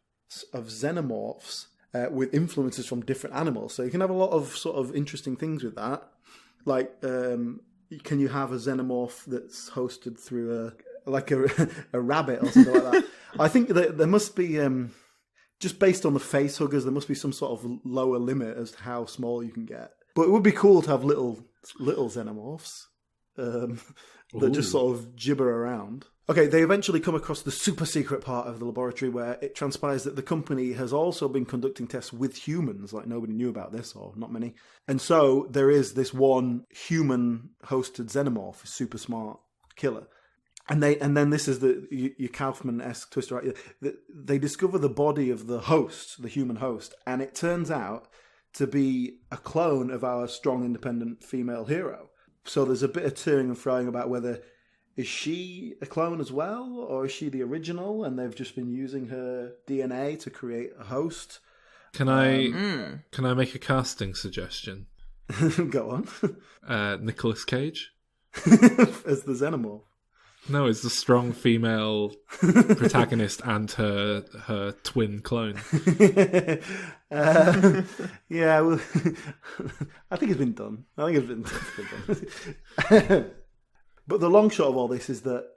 of xenomorphs with influences from different animals. So you can have a lot of sort of interesting things with that. Like, can you have a xenomorph that's hosted through a rabbit or something like that? I think that there must be, just based on the face huggers, there must be some sort of lower limit as to how small you can get. But it would be cool to have little xenomorphs that just sort of gibber around. Okay, they eventually come across the super secret part of the laboratory where it transpires that the company has also been conducting tests with humans. Like, nobody knew about this, or not many. And so there is this one human-hosted xenomorph, a super smart killer. And then this is your Kaufman-esque twist, right? They discover the body of the host, the human host, and it turns out to be a clone of our strong, independent female hero. So there's a bit of toing and froing about whether is she a clone as well, or is she the original, and they've just been using her DNA to create a host. Can I make a casting suggestion? Go on. Nicolas Cage as the xenomorph. No, it's the strong female protagonist and her twin clone. Yeah, well, I think it's been done. But the long shot of all this is that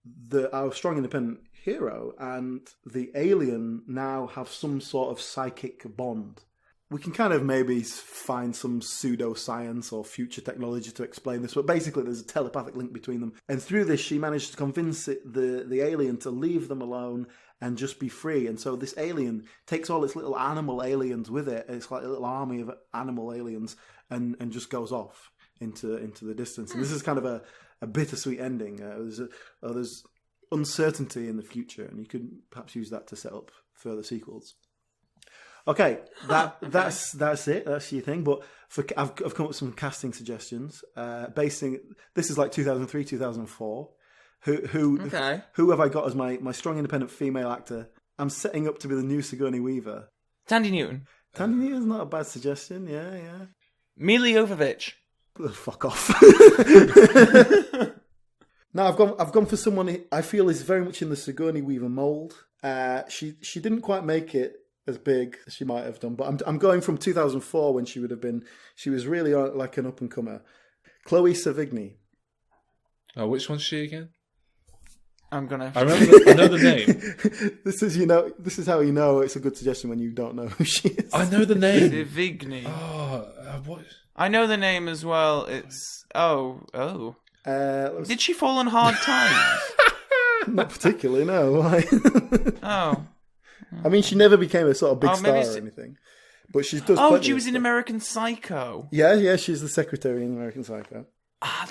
our strong independent hero and the alien now have some sort of psychic bond. We can kind of maybe find some pseudoscience or future technology to explain this, but basically there's a telepathic link between them. And through this, she managed to convince the alien to leave them alone and just be free. And so this alien takes all its little animal aliens with it. It's like a little army of animal aliens and just goes off into the distance. And this is kind of a bittersweet ending. There's uncertainty in the future, and you could perhaps use that to set up further sequels. Okay, that's it. That's your thing. But I've come up with some casting suggestions. This is like 2003, 2004. Who have I got as my strong independent female actor? I'm setting up to be the new Sigourney Weaver. Tandy Newton. Tandy Newton's not a bad suggestion. Yeah. Mila Jovovich. Oh, fuck off. No, I've gone for someone I feel is very much in the Sigourney Weaver mold. She didn't quite make it as big as she might have done, but I'm going from 2004 when she was really like an up and comer. Chloe Sevigny. Oh, which one's she again? I know the name. This is how you know it's a good suggestion when you don't know who she is. I know the name. Sevigny. What? I know the name as well. It's oh. Did she fall on hard times? Not particularly, no. Why? Oh. I mean, she never became a sort of big star or anything. But she does. Oh, she was in American Psycho. Yeah, she's the secretary in American Psycho.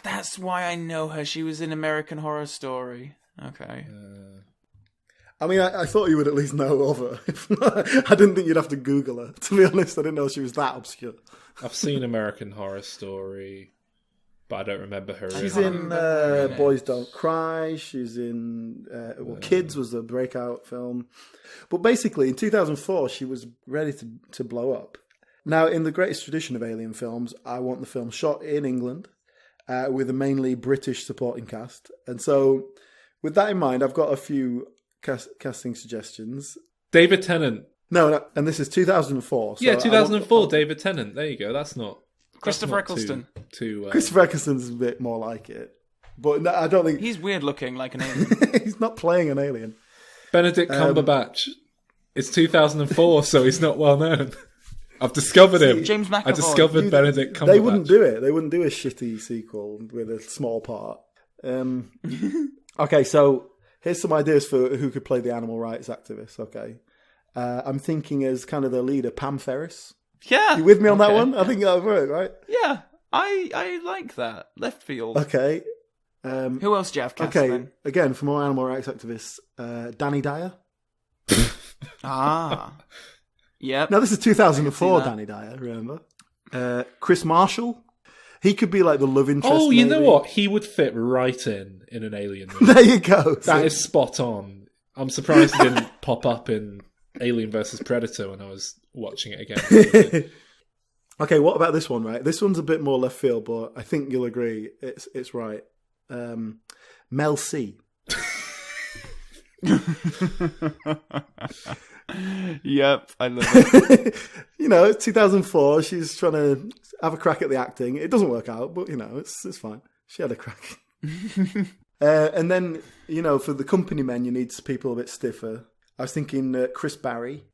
That's why I know her. She was in American Horror Story. Okay. I mean, I thought you would at least know of her. I didn't think you'd have to Google her. To be honest, I didn't know she was that obscure. I've seen American Horror Story, but I don't remember her. She's in Boys Don't Cry. She's in Kids was the breakout film. But basically, in 2004, she was ready to blow up. Now, in the greatest tradition of Alien films, I want the film shot in England with a mainly British supporting cast. And so, with that in mind, I've got a few casting suggestions. David Tennant. No, and this is 2004. So Yeah, 2004, David Tennant. There you go. That's not... Christopher Eccleston. Christopher Eccleston's a bit more like it. But no, I don't think... He's weird looking, like an alien. He's not playing an alien. Benedict Cumberbatch. It's 2004, so he's not well known. I've discovered him. James McAvoy. I discovered Benedict Cumberbatch. They wouldn't do it. They wouldn't do a shitty sequel with a small part. Okay, so here's some ideas for who could play the animal rights activist. Okay. I'm thinking as kind of the leader, Pam Ferris. Yeah. You with me on that one? I think that would work, right? Yeah. I like that. Left field. Okay. Who else do you have cast Okay, then? again, for more animal rights activists, Danny Dyer. Yep. Now, this is 2004 that. Danny Dyer, remember? Chris Marshall. He could be like the love interest. Oh, you know maybe. what? He would fit right in an alien movie. There you go. That is spot on. I'm surprised he didn't pop up in Alien vs. Predator when I was watching it again. Okay, what about this one, right? This one's a bit more left field, but I think you'll agree it's right. Mel C. Yep, I love it. You know, it's 2004. She's trying to have a crack at the acting. It doesn't work out, but, you know, it's fine. She had a crack. And then, you know, for the company men, you need people a bit stiffer. I was thinking Chris Barry.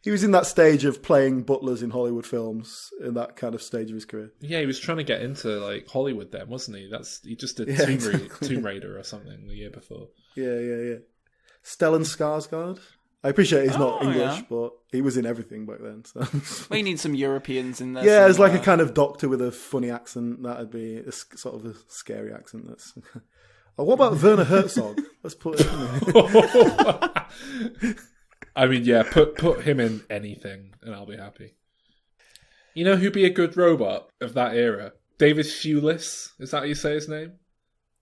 He was in that stage of playing butlers in Hollywood films, in that kind of stage of his career. Yeah, he was trying to get into like Hollywood then, wasn't he? He just did Tomb Raider or something the year before. Yeah. Stellan Skarsgård. I appreciate he's not English, yeah. but he was in everything back then. So. We need some Europeans in there. Yeah, it's like a kind of doctor with a funny accent. That'd be a sort of a scary accent. That's. Oh, what about Werner Herzog? Let's put it in. I mean, yeah, put him in anything and I'll be happy. You know who'd be a good robot of that era? David Thewlis. Is that how you say his name?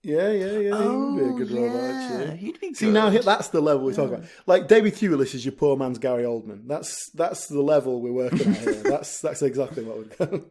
Yeah. He would be a good robot, actually. He'd be good. See, now that's the level we're talking about. Like, David Thewlis is your poor man's Gary Oldman. That's the level we're working at here. That's exactly what would go.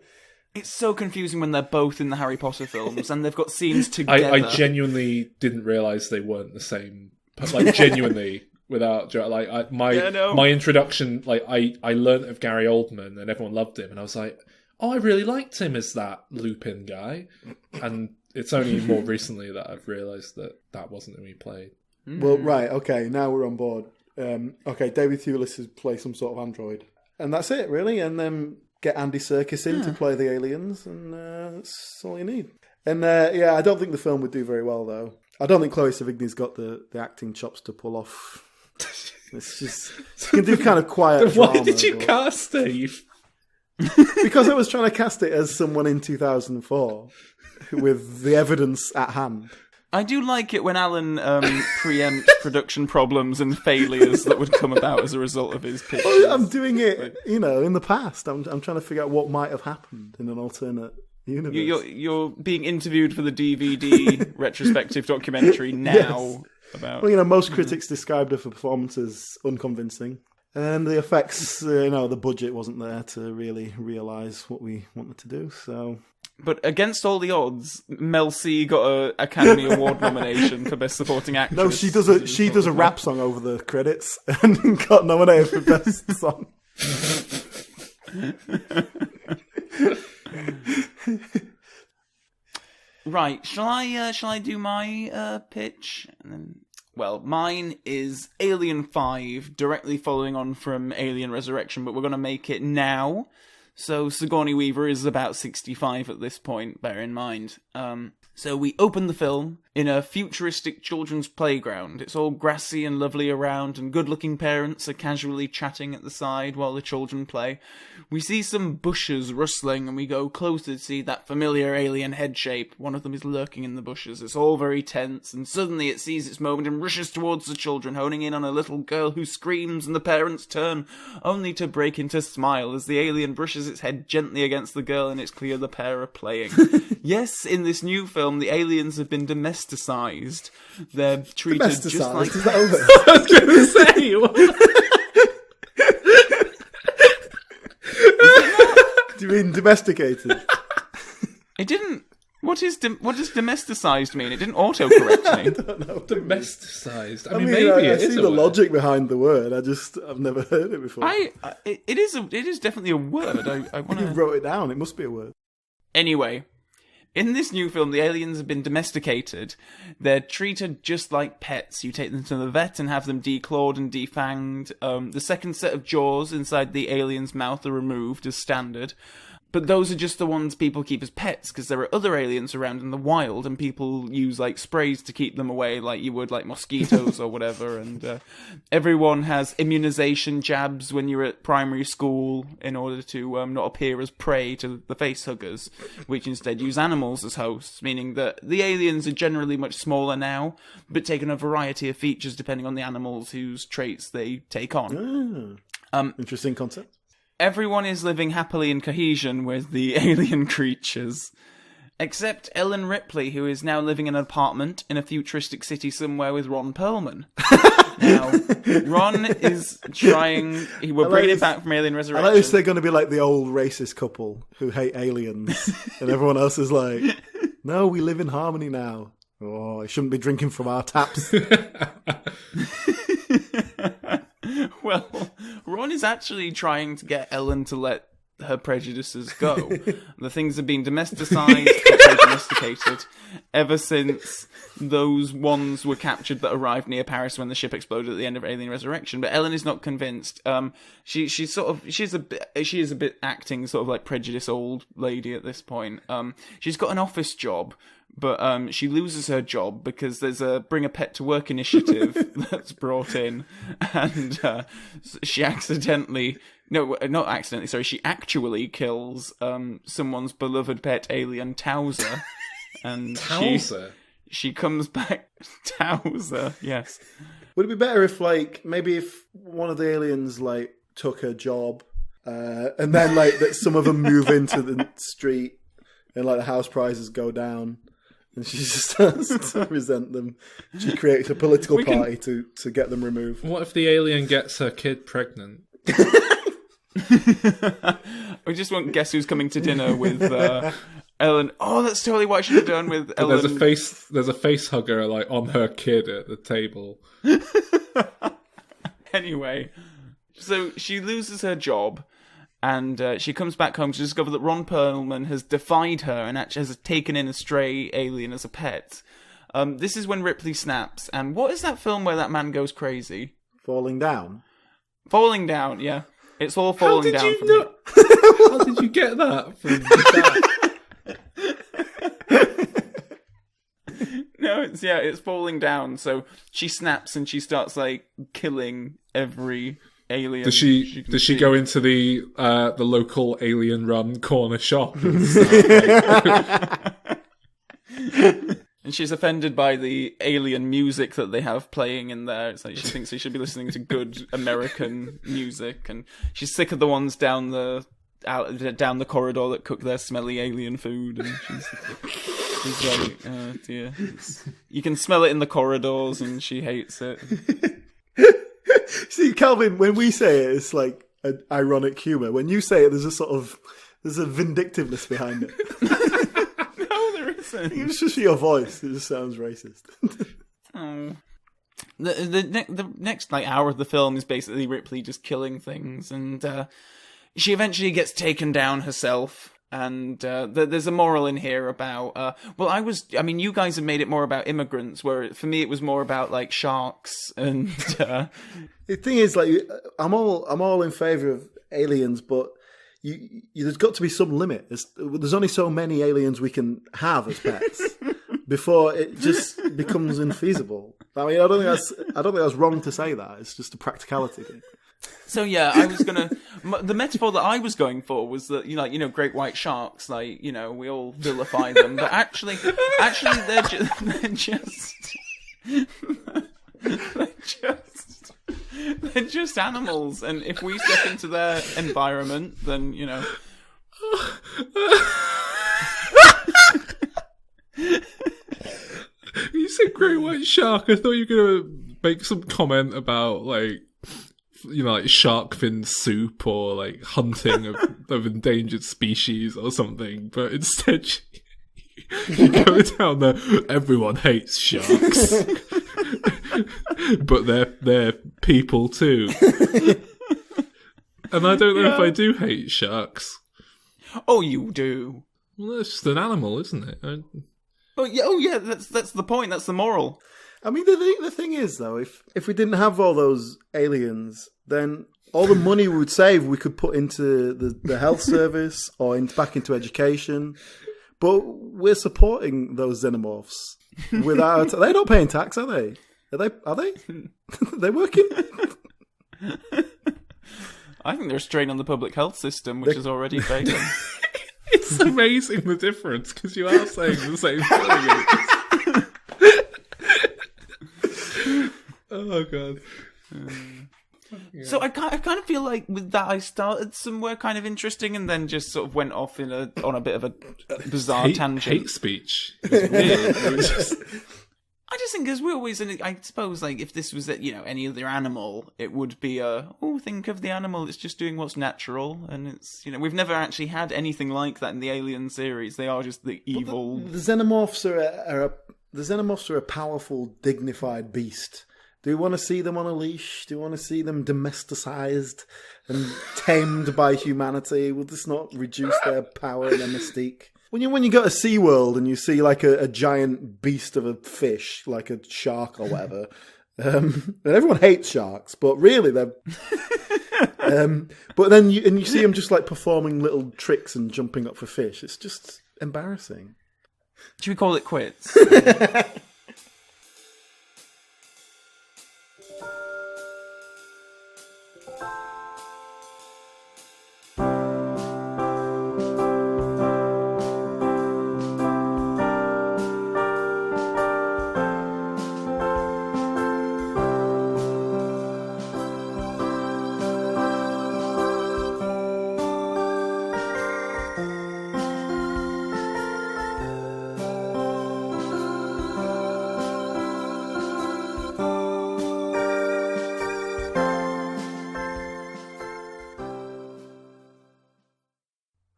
It's so confusing when they're both in the Harry Potter films and they've got scenes together. I genuinely didn't realise they weren't the same. Like, genuinely, without... Like, my introduction... Like, I learnt of Gary Oldman and everyone loved him. And I was like, oh, I really liked him as that Lupin guy. And it's only more recently that I've realised that wasn't who he played. Well, right, okay, now we're on board. Okay, David Thewlis is play some sort of android. And that's it, really. And then get Andy Serkis in to play the aliens, and that's all you need. And yeah, I don't think the film would do very well, though. I don't think Chloe Sevigny's got the acting chops to pull off. It's just... She can do kind of quiet Why drama, did you cast Steve? Because I was trying to cast it as someone in 2004 with the evidence at hand. I do like it when Alan preempts production problems and failures that would come about as a result of his pitches. Well, I'm doing it, you know, in the past. I'm trying to figure out what might have happened in an alternate universe. You're being interviewed for the DVD retrospective documentary now. Yes. About. Well, you know, most critics described her performance as unconvincing. And the effects, you know, the budget wasn't there to really realise what we wanted to do, so... But against all the odds, Mel C got an Academy Award nomination for Best Supporting Actress. No, she does a rap song over the credits and got nominated for Best Song. Right, shall I do my pitch? And then, well, mine is Alien 5, directly following on from Alien Resurrection, but we're going to make it now. So Sigourney Weaver is about 65 at this point, bear in mind. So we open the film in a futuristic children's playground. It's all grassy and lovely around, and good-looking parents are casually chatting at the side while the children play. We see some bushes rustling, and we go closer to see that familiar alien head shape. One of them is lurking in the bushes. It's all very tense, and suddenly it sees its moment and rushes towards the children, honing in on a little girl who screams, and the parents turn, only to break into smile as the alien brushes its head gently against the girl, and it's clear the pair are playing. Yes, in this new film, the aliens have been domesticized. They're treated just like... Is that over? I was going to say... Do you mean domesticated? It didn't... What what does domesticised mean? It didn't autocorrect me. I don't know. Domesticised. I mean, maybe I it is see a the word. logic behind the word. I've never heard it before. It is definitely a word. I want You to. wrote it down. It must be a word. Anyway, in this new film, the aliens have been domesticated. They're treated just like pets. You take them to the vet and have them declawed and defanged. The second set of jaws inside the alien's mouth are removed as standard. But those are just the ones people keep as pets, because there are other aliens around in the wild, and people use, like, sprays to keep them away, like you would, like, mosquitoes or whatever, and everyone has immunization jabs when you're at primary school in order to not appear as prey to the facehuggers, which instead use animals as hosts, meaning that the aliens are generally much smaller now, but take on a variety of features depending on the animals whose traits they take on. Interesting concept. Everyone is living happily in cohesion with the alien creatures. Except Ellen Ripley, who is now living in an apartment in a futuristic city somewhere with Ron Perlman. Now, Ron is trying... We're bringing it back from Alien Resurrection. I noticed they're going to be like the old racist couple who hate aliens. And everyone else is like, no, we live in harmony now. Oh, I shouldn't be drinking from our taps. Well, Ron is actually trying to get Ellen to let her prejudices go. The things have been domesticated ever since those ones were captured that arrived near Paris when the ship exploded at the end of Alien Resurrection. But Ellen is not convinced. She is a bit acting sort of like prejudiced old lady at this point. She's got an office job, but she loses her job because there's a Bring a Pet to Work initiative that's brought in, and she actually kills someone's beloved pet alien, Towser. And Towser? She comes back... Towser, yes. Would it be better if, like, maybe if one of the aliens, like, took her job, and then, like, that some of them move into the street, and, like, the house prices go down, and she just starts to resent them. She creates a political party to get them removed. What if the alien gets her kid pregnant? We just want Guess Who's Coming to Dinner with Ellen. Oh, that's totally what I should have done with Ellen. There's a face hugger like on her kid at the table. Anyway, so she loses her job, and she comes back home to discover that Ron Perlman has defied her and actually has taken in a stray alien as a pet. This is when Ripley snaps. And what is that film where that man goes crazy? Falling Down? Falling Down, yeah. It's all falling down from you. How did you get that from that? No, it's falling down. So she snaps and she starts like killing every alien. Does she go into the local alien run corner shop? And she's offended by the alien music that they have playing in there. It's like she thinks they should be listening to good American music, and she's sick of the ones down the corridor that cook their smelly alien food. And she's like, oh dear, you can smell it in the corridors, and she hates it. See, Calvin, when we say it, it's like an ironic humour. When you say it, there's a vindictiveness behind it. It's just your voice. It just sounds racist. Oh. The next like hour of the film is basically Ripley just killing things, and she eventually gets taken down herself. And there's a moral in here about. You guys have made it more about immigrants, where for me it was more about like sharks and. The thing is, like, I'm all in favour of aliens, but. There's got to be some limit. There's only so many aliens we can have as pets before it just becomes infeasible. I mean, I don't think that's wrong to say that. It's just a practicality thing. So yeah, the metaphor that I was going for was that great white sharks, like we all vilify them, but actually they're just animals, and if we step into their environment, then You said great white shark. I thought you were gonna make some comment about like shark fin soup or like hunting of endangered species or something, but instead You go down there, everyone hates sharks. But they're people too. And I don't know if I do hate sharks. Oh, you do. Well, it's just an animal, isn't it? Oh yeah, that's the point. That's the moral. I mean, the thing is, though, if we didn't have all those aliens, then all the money we would save we could put into the health service or back into education. But we're supporting those xenomorphs without... They're not paying tax, are they? Are they? They're working? I think they're a strain on the public health system, which is already failing. It's amazing the difference, because you are saying the same thing. Oh, God. So I kind of feel like with that I started somewhere kind of interesting and then just sort of went off on a bit of a bizarre tangent. Hate speech. It's weird. I just think because we're always I suppose like if this was any other animal, it would be think of the animal. It's just doing what's natural, and it's we've never actually had anything like that in the Alien series. They are just the evil. The xenomorphs are a powerful, dignified beast. Do you want to see them on a leash? Do you want to see them domesticized and tamed by humanity? Will this not reduce their power and their mystique? When you go to SeaWorld and you see like a giant beast of a fish, like a shark or whatever, and everyone hates sharks, but really they're... but then you see them just like performing little tricks and jumping up for fish. It's just embarrassing. Should we call it quits?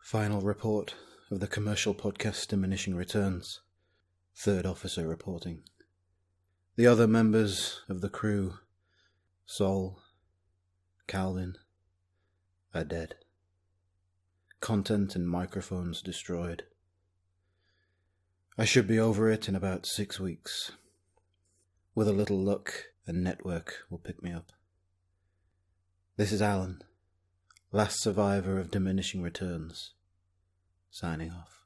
Final report of the commercial podcast Diminishing Returns. Third officer reporting. The other members of the crew, Sol, Calvin, are dead. Content and microphones destroyed. I should be over it in about 6 weeks. With a little luck, a network will pick me up. This is Alan, last survivor of Diminishing Returns, signing off.